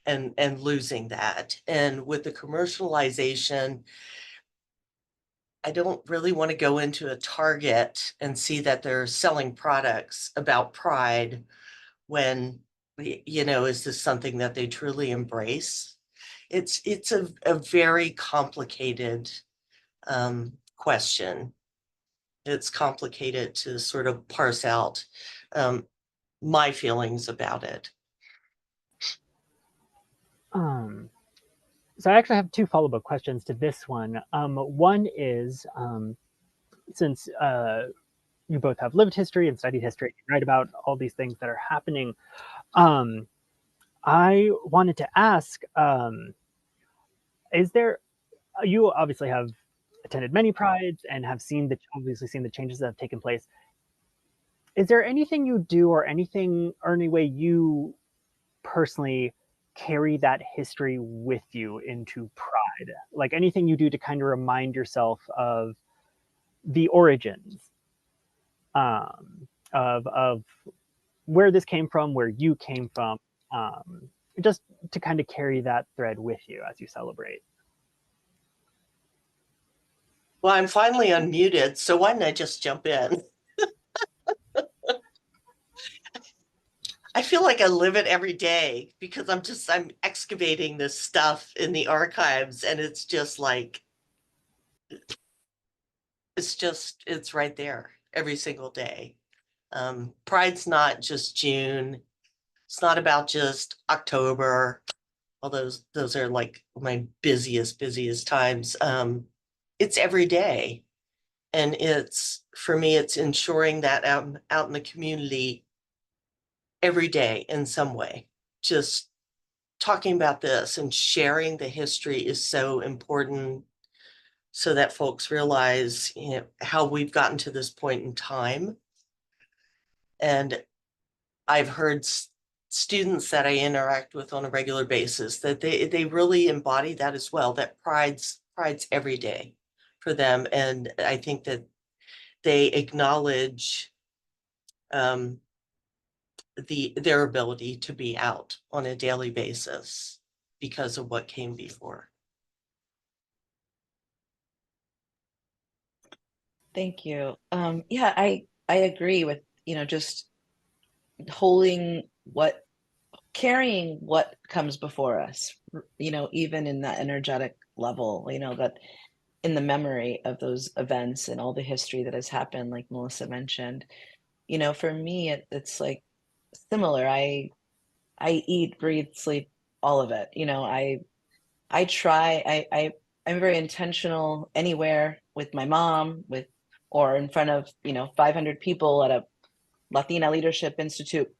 and losing that. And with the commercialization, I don't really want to go into a Target and see that they're selling products about pride when, is this something that they truly embrace? It's a very complicated question. It's complicated to sort of parse out my feelings about it. So I actually have two follow-up questions to this one. One is, since you both have lived history and studied history, you write about all these things that are happening. I wanted to ask, is there, you obviously have attended many prides and have obviously seen the changes that have taken place. Is there anything you do or any way you personally carry that history with you into pride? Like anything you do to kind of remind yourself of the origins of where this came from, where you came from, just to kind of carry that thread with you as you celebrate. Well, I'm finally unmuted, so why don't I just jump in? I feel like I live it every day because I'm excavating this stuff in the archives, and it's just like, it's right there every single day. Pride's not just June. It's not about just October. Well, those are like my busiest times. It's every day. And for me, it's ensuring that I'm out in the community every day in some way. Just talking about this and sharing the history is so important so that folks realize, how we've gotten to this point in time. And I've heard students that I interact with on a regular basis that they really embody that as well, that pride's every day for them. And I think that they acknowledge their ability to be out on a daily basis because of what came before. Thank you. Yeah, I agree with, just carrying what comes before us, even in that energetic level, that in the memory of those events and all the history that has happened, like Melissa mentioned. For me, it's like similar. I eat, breathe, sleep, all of it. I try, I'm very intentional anywhere with my mom, or in front of, 500 people at a Latina Leadership Institute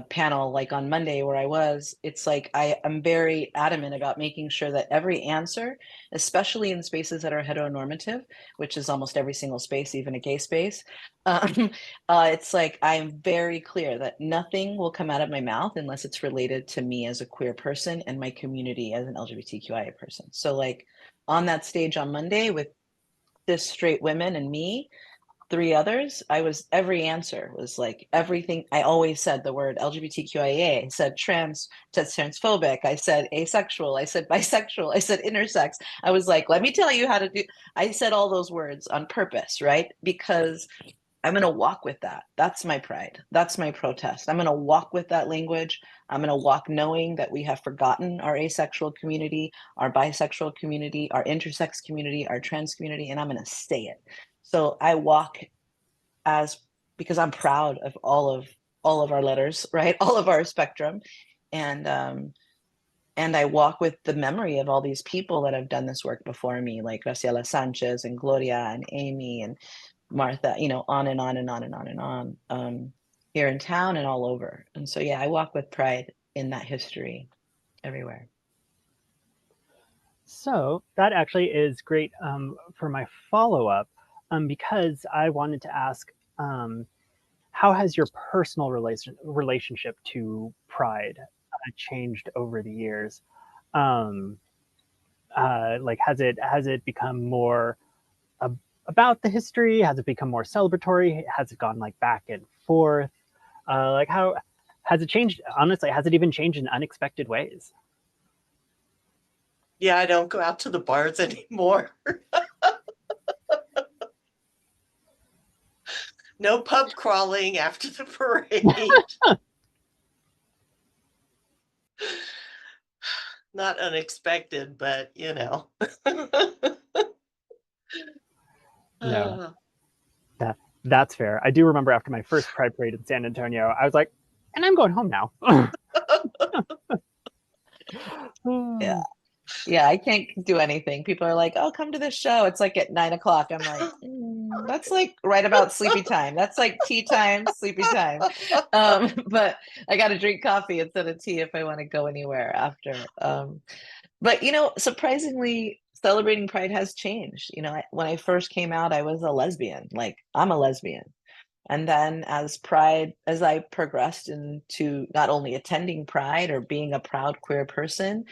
panel, like on Monday where I was. It's like I'm very adamant about making sure that every answer, especially in spaces that are heteronormative, which is almost every single space, even a gay space, it's like I'm very clear that nothing will come out of my mouth unless it's related to me as a queer person and my community as an LGBTQIA person. So like on that stage on Monday with cis straight women and me, 3 others, every answer was like everything. I always said the word LGBTQIA, I said transphobic, I said asexual, I said bisexual, I said intersex. I was like, let me tell you how to do. I said all those words on purpose, right? Because I'm going to walk with that. That's my pride. That's my protest. I'm going to walk with that language. I'm going to walk knowing that we have forgotten our asexual community, our bisexual community, our intersex community, our trans community, and I'm going to say it. So I walk because I'm proud of all of our letters, right? All of our spectrum. And and I walk with the memory of all these people that have done this work before me, like Graciela Sanchez and Gloria and Amy and Martha, on and on and on and on and on, here in town and all over. And so, yeah, I walk with pride in that history everywhere. So that actually is great for my follow-up, because I wanted to ask, how has your personal relationship to pride changed over the years? Like, has it become more about the history? Has it become more celebratory? Has it gone like back and forth? Like, how has it changed? Honestly, has it even changed in unexpected ways? Yeah, I don't go out to the bars anymore. No pub crawling after the parade. Not unexpected, but No, that's fair. I do remember after my first Pride Parade in San Antonio, I was like, and I'm going home now. Yeah. Yeah, I can't do anything. People are like, "Oh, come to this show." It's like at 9 o'clock. I'm like, that's like right about sleepy time. That's like tea time, sleepy time. But I got to drink coffee instead of tea if I want to go anywhere after. But surprisingly, celebrating Pride has changed. When I first came out, I was a lesbian. Like, I'm a lesbian. And then as I progressed into not only attending Pride or being a proud queer person,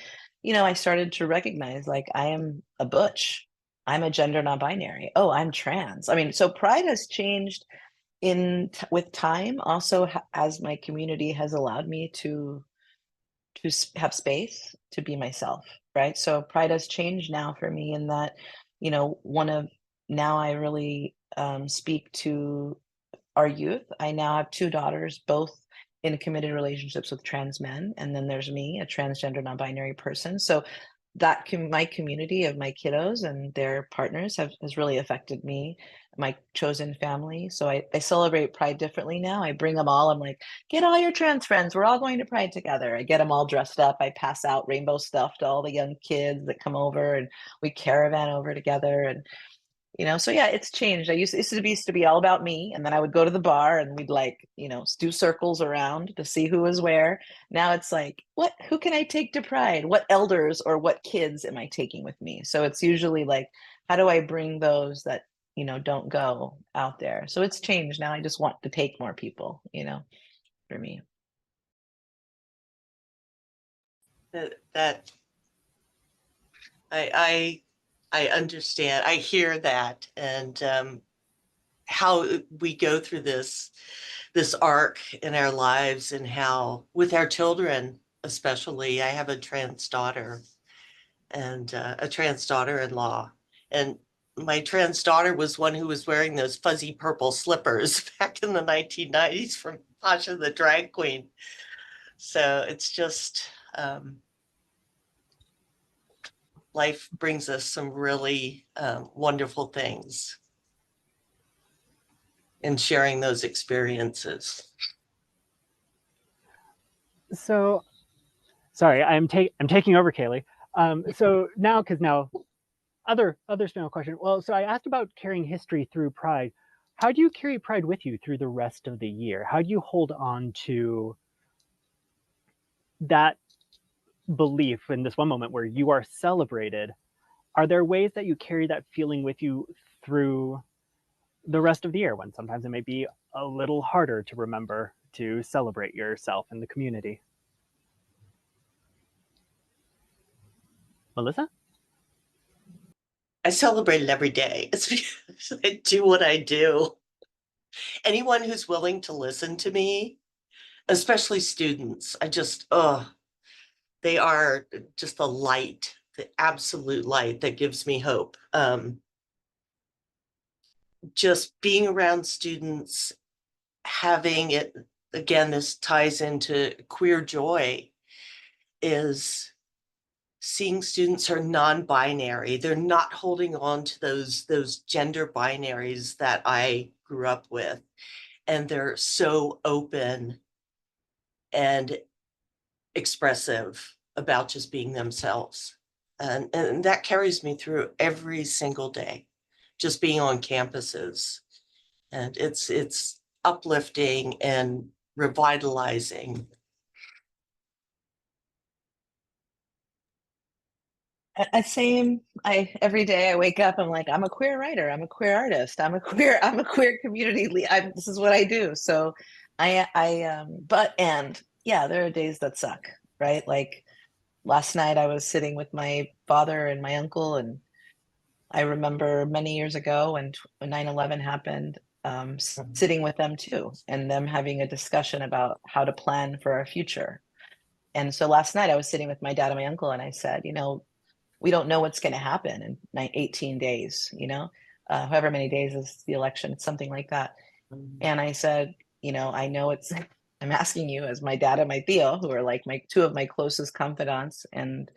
I started to recognize, like, I am a butch. I'm a gender non-binary. Oh, I'm trans. I mean, so Pride has changed with time, also as my community has allowed me to have space to be myself, right? So Pride has changed now for me in that, now I really speak to our youth. I now have 2 daughters, both in committed relationships with trans men, and then there's me, a transgender non-binary person. So that my community of my kiddos and their partners has really affected me, my chosen family. So I celebrate Pride differently now. I bring them all. I'm like, get all your trans friends. We're all going to Pride together. I get them all dressed up. I pass out rainbow stuff to all the young kids that come over, and we caravan over together. And so yeah, it's changed. It used to be all about me, and then I would go to the bar and we'd do circles around to see who was where. Now it's like, who can I take to Pride? What elders or what kids am I taking with me? So it's usually like, how do I bring those that don't go out there? So it's changed now. I just want to take more people, for me. that I understand. I hear that, and how we go through this arc in our lives, and how with our children, especially. I have a trans daughter and a trans daughter-in-law, and my trans daughter was one who was wearing those fuzzy purple slippers back in the 1990s from Pasha the Drag Queen. So it's just life brings us some really wonderful things in sharing those experiences. So, sorry, I'm taking over, Kaylee. So now, because now, other final question. Well, so I asked about carrying history through Pride. How do you carry Pride with you through the rest of the year? How do you hold on to that belief in this one moment where you are celebrated? Are there ways that you carry that feeling with you through the rest of the year, when sometimes it may be a little harder to remember to celebrate yourself and the community? Melissa? I celebrate it every day. It's because I do what I do. Anyone who's willing to listen to me, especially students, they are just the light, the absolute light that gives me hope. Just being around students, having it, again, this ties into queer joy, is seeing students are non-binary. They're not holding on to those gender binaries that I grew up with. And they're so open and expressive about just being themselves. And that carries me through every single day, just being on campuses. And it's uplifting and revitalizing. Same. I every day I wake up, I'm like, I'm a queer writer, I'm a queer artist, I'm a queer community lead. This is what I do. So but and yeah, there are days that suck, right? Like last night I was sitting with my father and my uncle, and I remember many years ago when 9/11 happened, sitting with them too, and them having a discussion about how to plan for our future. And so last night I was sitting with my dad and my uncle, and I said, we don't know what's going to happen in 18 days, however many days is the election, it's something like that. And I said, I know I'm asking you as my dad and my Theo, who are like my two of my closest confidants. And,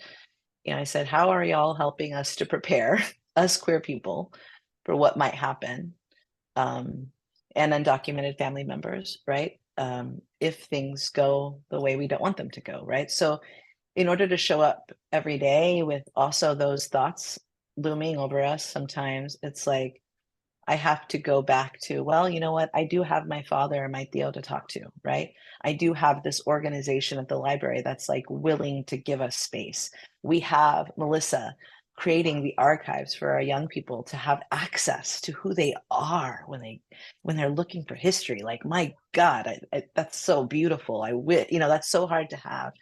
I said, how are y'all helping us to prepare us queer people for what might happen? And undocumented family members, right? If things go the way we don't want them to go, right? So in order to show up every day with also those thoughts looming over us, sometimes it's like I have to go back to, well, you know what? I do have my father and my Theo to talk to, right? I do have this organization at the library that's like willing to give us space. We have Melissa creating the archives for our young people to have access to who they are when they're looking for history. Like, my God, that's so beautiful. That's so hard to have.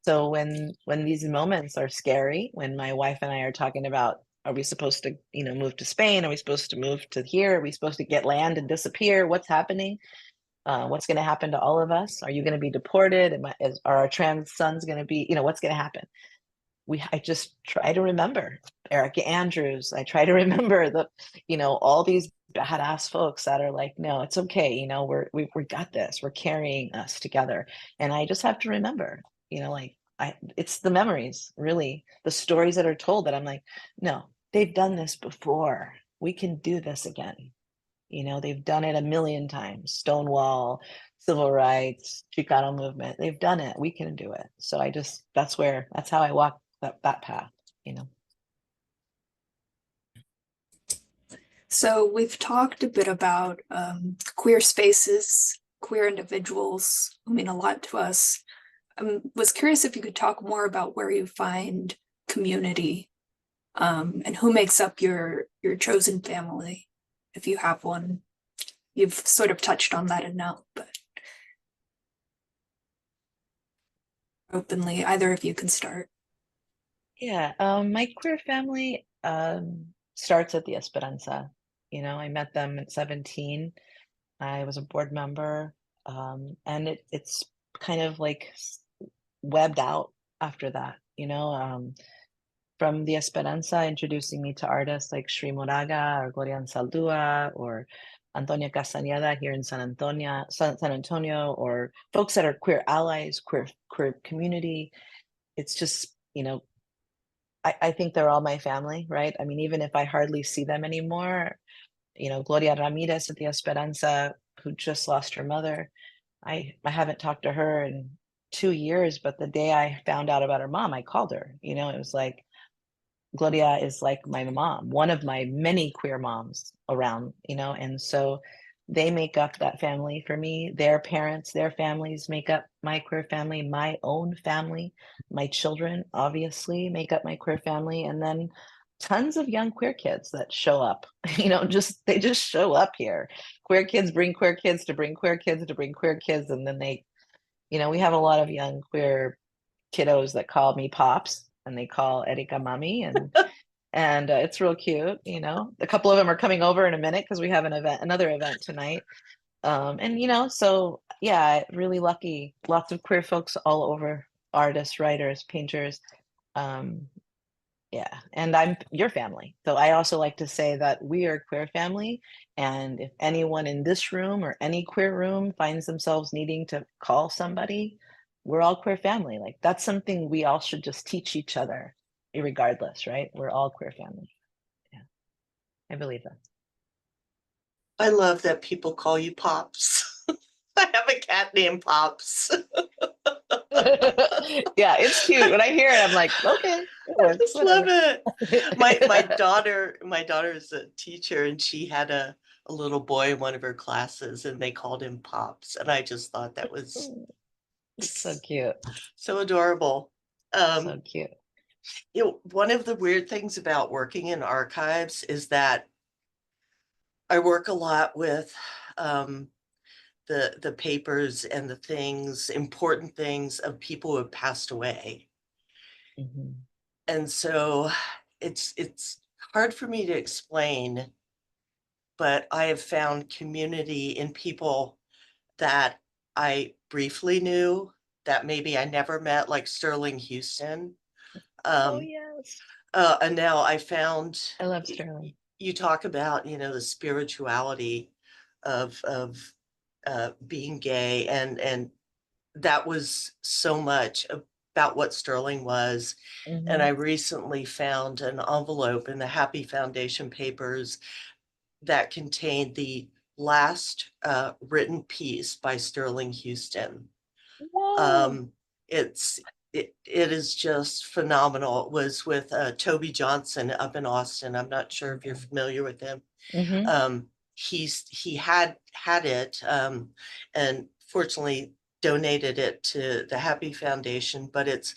So when these moments are scary, when my wife and I are talking about, are we supposed to, move to Spain? Are we supposed to move to here? Are we supposed to get land and disappear? What's happening? What's going to happen to all of us? Are you going to be deported? Are our trans sons going to be, what's going to happen? I just try to remember Erica Andrews. I try to remember all these badass folks that are like, no, it's okay. We got this. We're carrying us together. And I just have to remember, it's the memories, really, the stories that are told that I'm like, no, they've done this before. We can do this again. They've done it a million times. Stonewall, civil rights, Chicano movement. They've done it. We can do it. So that's how I walk that path. So we've talked a bit about queer spaces, queer individuals who mean a lot to us. I was curious if you could talk more about where you find community, and who makes up your chosen family, if you have one. You've sort of touched on that enough, but openly, either of you can start. Yeah, my queer family starts at the Esperanza. I met them at 17. I was a board member, and it's kind of like webbed out after that, from the Esperanza introducing me to artists like Shri Moraga or Gloria Ansaldúa or Antonia Castañeda here in San Antonio, or folks that are queer allies, queer community. It's just, I think they're all my family, right? I mean, even if I hardly see them anymore, Gloria Ramirez at the Esperanza, who just lost her mother, I haven't talked to her in 2 years, but the day I found out about her mom, I called her. It was like, Gloria is like my mom, one of my many queer moms around, and so they make up that family for me. Their parents, their families make up my queer family. My own family, my children obviously make up my queer family. And then tons of young queer kids that show up, they just show up here. Queer kids bring queer kids to bring queer kids to bring queer kids. And then we have a lot of young queer kiddos that call me Pops, and they call Erika Mommy, and it's real cute. A couple of them are coming over in a minute because we have another event tonight. And so yeah, really lucky. Lots of queer folks all over, artists, writers, painters. Yeah, and I'm your family. So I also like to say that we are a queer family. And if anyone in this room or any queer room finds themselves needing to call somebody, we're all queer family. Like, that's something we all should just teach each other, regardless, right? We're all queer family. Yeah, I believe that. I love that people call you Pops. I have a cat named Pops. Yeah, it's cute. When I hear it, I'm like, okay, it I works. just love Whatever. it. My daughter is a teacher, and she had a little boy in one of her classes, and they called him Pops, and I just thought that was So cute. so adorable. So cute. One of the weird things about working in archives is that I work a lot with the papers and the things, important things of people who have passed away. Mhm. And so it's hard for me to explain, but I have found community in people that I briefly knew that maybe I never met, like Sterling Houston. Oh, Um, yes. and now I found I love Sterling. you talk about, the spirituality of being gay, and that was so much about what Sterling was. And I Mhm. recently found an envelope in the Happy Foundation papers that contained the last written piece by Sterling Houston. Whoa. It is just phenomenal. It was with Toby Johnson up in Austin. I'm not sure if you're familiar with him. Mhm. He had it, and fortunately donated it to the Happy Foundation, but it's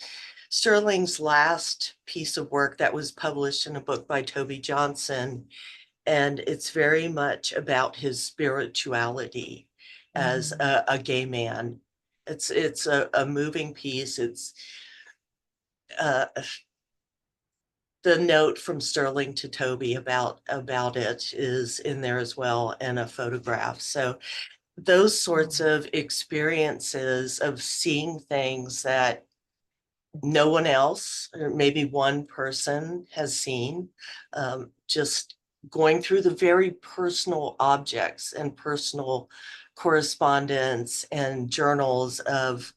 Sterling's last piece of work that was published in a book by Toby Johnson, and it's very much about his spirituality as Mhm. a gay man. It's a moving piece. It's uh, the note from Sterling to Toby about it is in there as well, and a photograph. So those sorts Oh. of experiences of seeing things that no one else, or maybe one person, has seen, just going through the very personal objects and personal correspondence and journals of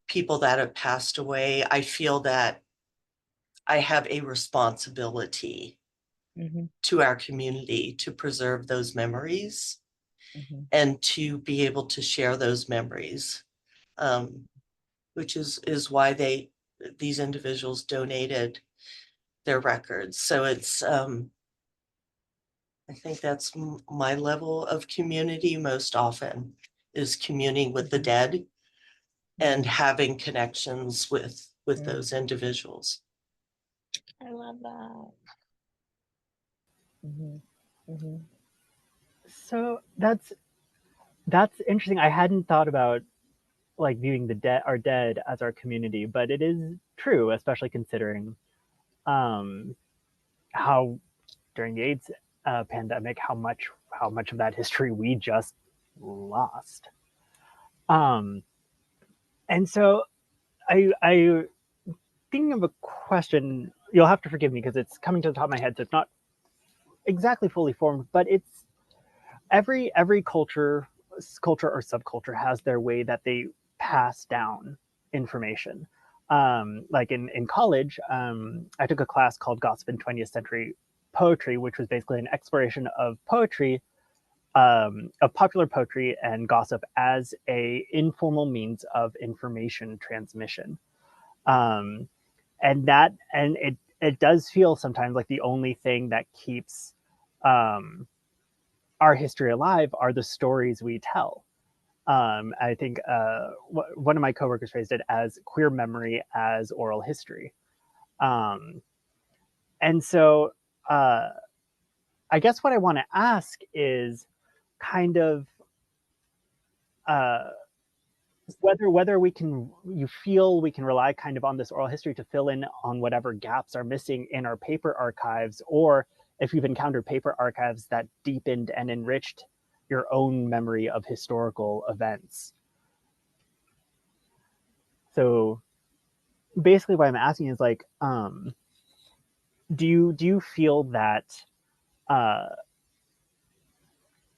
people that have passed away. I feel that I have a responsibility Mhm. to our community to preserve those memories Mhm. and to be able to share those memories, which is why these individuals donated their records. So it's I think that's my level of community most often, is communing with the Mhm. dead and Mhm. having connections with Mm. those individuals. I love that. Mhm. Mhm. So that's interesting. I hadn't thought about like viewing our dead as our community, but it is true, especially considering um, how during the AIDS pandemic, how much of that history we just lost. Um, and so I thinking of a question. You'll have to forgive me because it's coming to the top of my head, so it's not exactly fully formed, but it's every culture or subculture has their way that they pass down information. Like in college, I took a class called Gossip in 20th Century Poetry, which was basically an exploration of poetry, of popular poetry and gossip as a informal means of information transmission. Um, and it does feel sometimes like the only thing that keeps um, our history alive are the stories we tell. I think one of my coworkers phrased it as queer memory as oral history. Um, and so uh, I guess what I want to ask is kind of uh, whether you feel we can rely kind of on this oral history to fill in on whatever gaps are missing in our paper archives, or if you've encountered paper archives that deepened and enriched your own memory of historical events. So basically what I'm asking is like, do you feel that uh,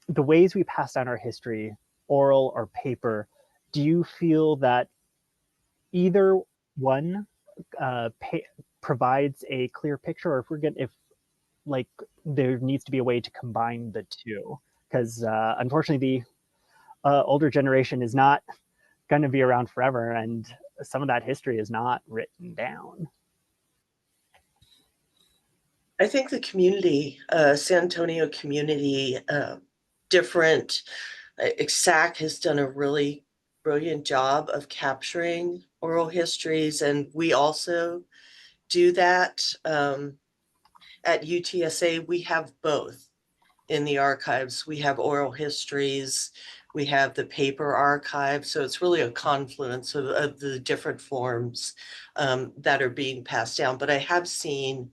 the ways we pass down our history, oral or paper, do you feel that either one uh, provides a clear picture, or if like there needs to be a way to combine the two? Because unfortunately, the older generation is not going to be around forever, and some of that history is not written down. I think the community, San Antonio community, different, EXAC has done a really brilliant job of capturing oral histories, and we also do that. At UTSA, we have both in the archives. We have oral histories, we have the paper archive, so it's really a confluence of the different forms that are being passed down. But I have seen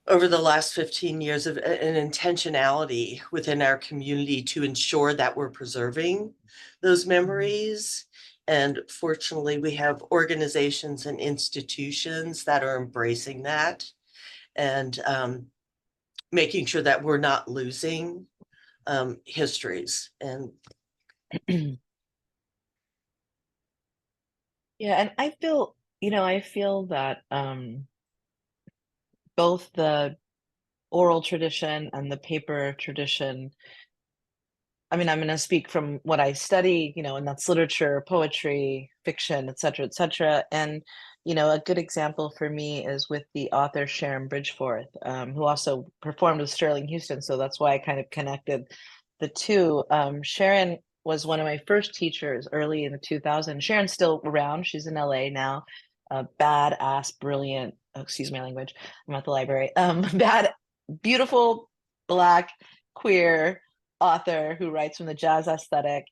over the last 15 years of an intentionality within our community to ensure that we're preserving those memories. And fortunately, we have organizations and institutions that are embracing that and making sure that we're not losing histories. And Yeah, and I feel, I feel that both the oral tradition and the paper tradition, I mean, I'm going to speak from what I study, and that's literature, poetry, fiction, et cetera, et cetera. And, a good example for me is with the author Sharon Bridgeforth, who also performed with Sterling Houston. So that's why I kind of connected the two. Sharon was one of my first teachers early in the 2000s. Sharon's still around. She's in LA now. Badass, brilliant, excuse my language, I'm at the library. Beautiful, Black, queer author who writes from the jazz aesthetic.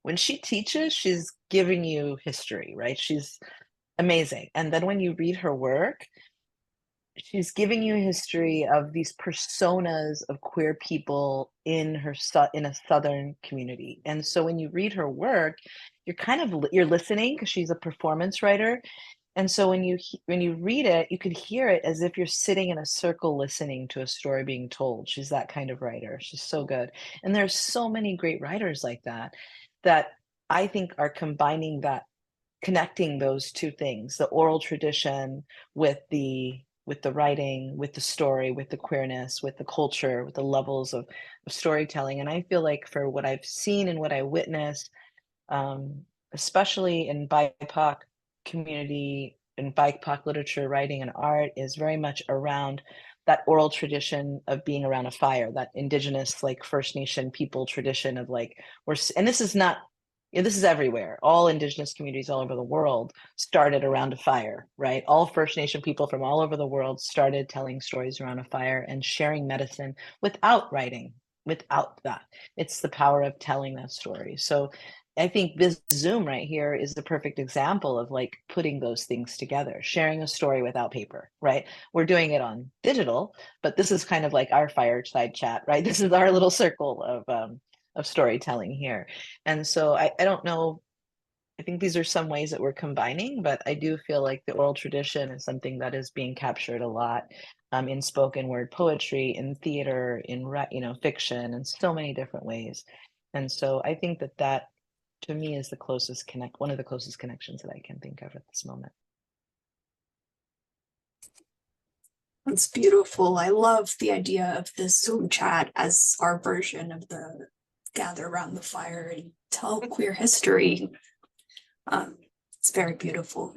When she teaches, she's giving you history, right? She's amazing. And then when you read her work, she's giving you history of these personas of queer people in a Southern community. And so when you read her work, you're listening because she's a performance writer. And so when you read it, you could hear it as if you're sitting in a circle listening to a story being told. She's that kind of writer. She's so good. And there's so many great writers like that I think are connecting those two things, the oral tradition with the writing, with the story, with the queerness, with the culture, with the levels of storytelling. And I feel like for what I've seen and what I witnessed, especially in BIPOC community and BIPOC literature, writing, and art, is very much around that oral tradition of being around a fire, that indigenous, like First Nation people tradition of and this is everywhere. All indigenous communities all over the world started around a fire, right? All First Nation people from all over the world started telling stories around a fire and sharing medicine without writing, without that. It's the power of telling that story. So I think this Zoom right here is the perfect example of putting those things together, sharing a story without paper, right? We're doing it on digital, but this is kind of like our fireside chat, right? This is our little circle of storytelling here. And so I don't know, I think these are some ways that we're combining, but I do feel like the oral tradition is something that is being captured a lot in spoken word poetry, in theater, in fiction, in so many different ways. And so I think that to me is one of the closest connections that I can think of at this moment. That's beautiful. I love the idea of this Zoom chat as our version of the gather around the fire and tell queer history. It's very beautiful.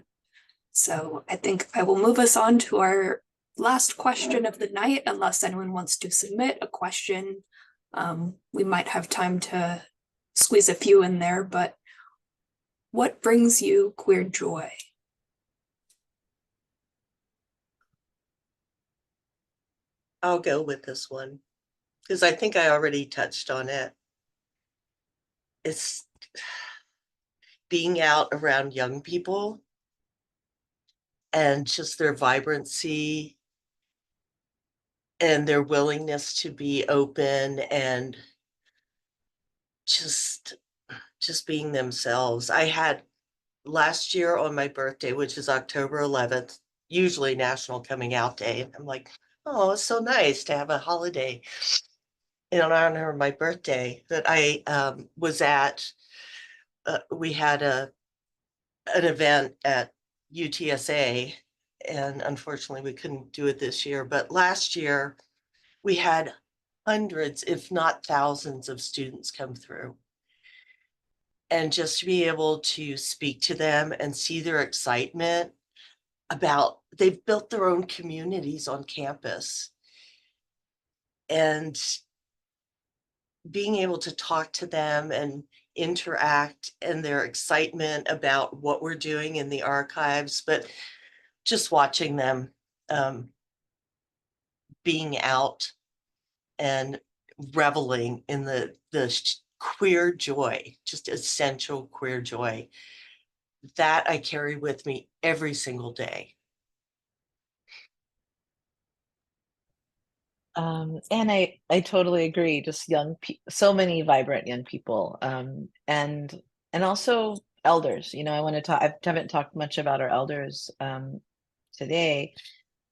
So I think I will move us on to our last question of the night, unless anyone wants to submit a question. We might have time to squeeze a few in there, but what brings you queer joy? I'll go with this one because I think I already touched on it. It's being out around young people and just their vibrancy and their willingness to be open and just being themselves. I had last year on my birthday, which is October 11th, usually National Coming Out Day. And I'm like, oh, it's so nice to have a holiday in honor of my birthday that I was at. We had an event at UTSA, and unfortunately we couldn't do it this year. But last year we had hundreds, if not thousands, of students come through. And just to be able to speak to them and see their excitement about they've built their own communities on campus. And being able to talk to them and interact and their excitement about what we're doing in the archives, but just watching them being out and reveling in the queer joy, just essential queer joy, that I carry with me every single day. And I totally agree. Just so many vibrant young people, and also elders. I want to talk. I haven't talked much about our elders today,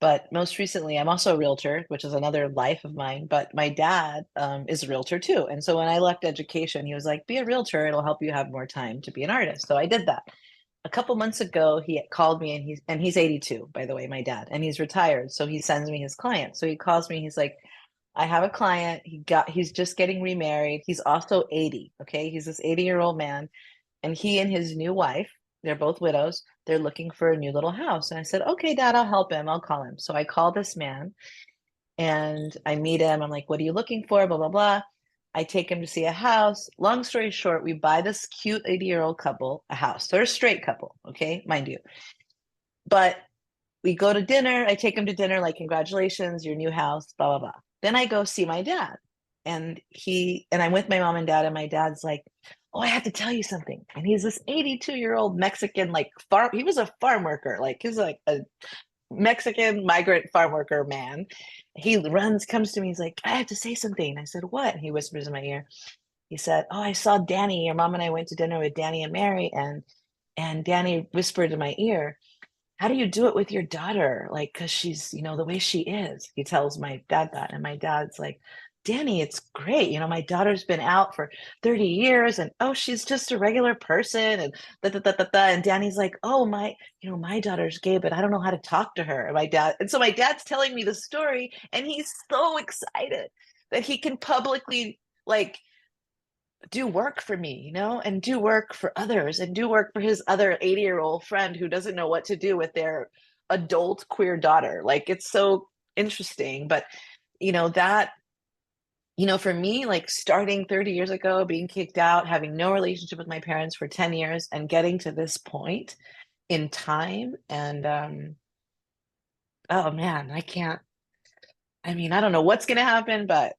but most recently, I'm also a realtor, which is another life of mine. But my dad is a realtor too, and so when I left education, he was like, "Be a realtor; it'll help you have more time to be an artist." So I did that. A couple months ago, he called me, and he's 82, by the way, my dad, and he's retired, so he sends me his clients. So he calls me, he's like, I have a client, he's just getting remarried. He's also 80, okay? He's this 80-year-old man, and he and his new wife, they're both widows, they're looking for a new little house. And I said, "Okay, Dad, I'll help him. I'll call him." So I call this man and I meet him. I'm like, "What are you looking for?" Blah, blah, blah. I take him to see a house. Long story short, we buy this cute 80-year-old couple a house. They're a straight couple, okay, mind you. But we go to dinner. I take him to dinner, like, "Congratulations, your new house," blah, blah, blah. Then I go see my dad. And I'm with my mom and dad, and my dad's like, "Oh, I have to tell you something." And he's this 82-year-old Mexican, like, he was a farm worker, like, he's like a Mexican migrant farm worker man. He comes to me, he's like, "I have to say something." I said, "What?" He whispers in my ear. He said, "Oh, I saw Danny. Your mom and I went to dinner with Danny and Mary, and Danny whispered in my ear, 'How do you do it with your daughter? Like, because she's, the way she is.'" He tells my dad that, and my dad's like, "Danny, it's great. My daughter's been out for 30 years, and oh, she's just a regular person." And da, da, da, da, da. And Danny's like, "Oh, my daughter's gay, but I don't know how to talk to her." And so my dad's telling me the story, and he's so excited that he can publicly, like, do work for me, and do work for others, and do work for his other 80-year-old friend who doesn't know what to do with their adult queer daughter. Like, it's so interesting. But, that, for me, like, starting 30 years ago, being kicked out, having no relationship with my parents for 10 years, and getting to this point in time. And, oh man, I don't know what's going to happen, but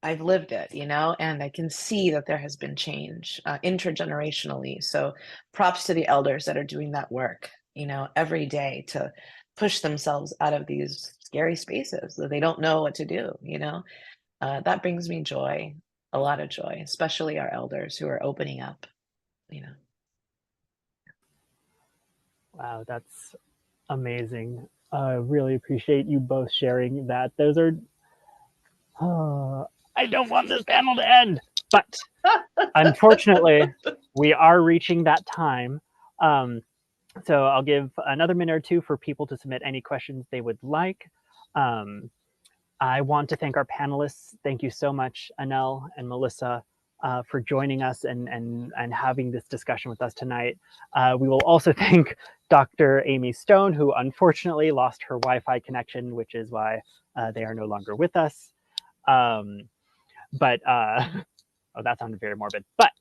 I've lived it, and I can see that there has been change intergenerationally. So props to the elders that are doing that work, every day to push themselves out of these scary spaces that they don't know what to do, that brings me joy, a lot of joy, especially our elders who are opening up. Wow, that's amazing. I really appreciate you both sharing that. Those are, I don't want this panel to end, but unfortunately, we are reaching that time. So I'll give another minute or two for people to submit any questions they would like. I want to thank our panelists. Thank you so much, Anel and Melissa, for joining us and having this discussion with us tonight. We will also thank Dr. Amy Stone, who unfortunately lost her Wi-Fi connection, which is why they are no longer with us. Oh, that sounded very morbid. But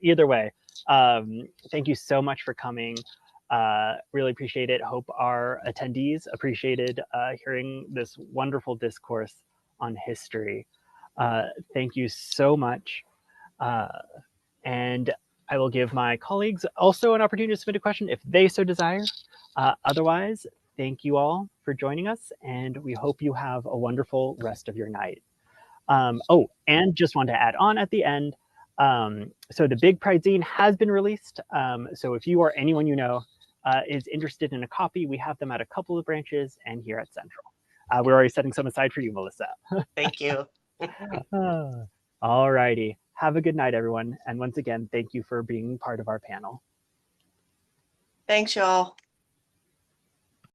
either way, thank you so much for coming. Really appreciate it. Hope our attendees appreciated hearing this wonderful discourse on history. Thank you so much. And I will give my colleagues also an opportunity to submit a question if they so desire. Otherwise, thank you all for joining us, and we hope you have a wonderful rest of your night. Oh, and just want to add on at the end, so the Big Pride Zine has been released. So if you or anyone you know is interested in a copy, we have them at a couple of branches and here at Central. We're already setting some aside for you, Melissa. Thank you. All righty. Have a good night, everyone. And once again, thank you for being part of our panel. Thanks, y'all.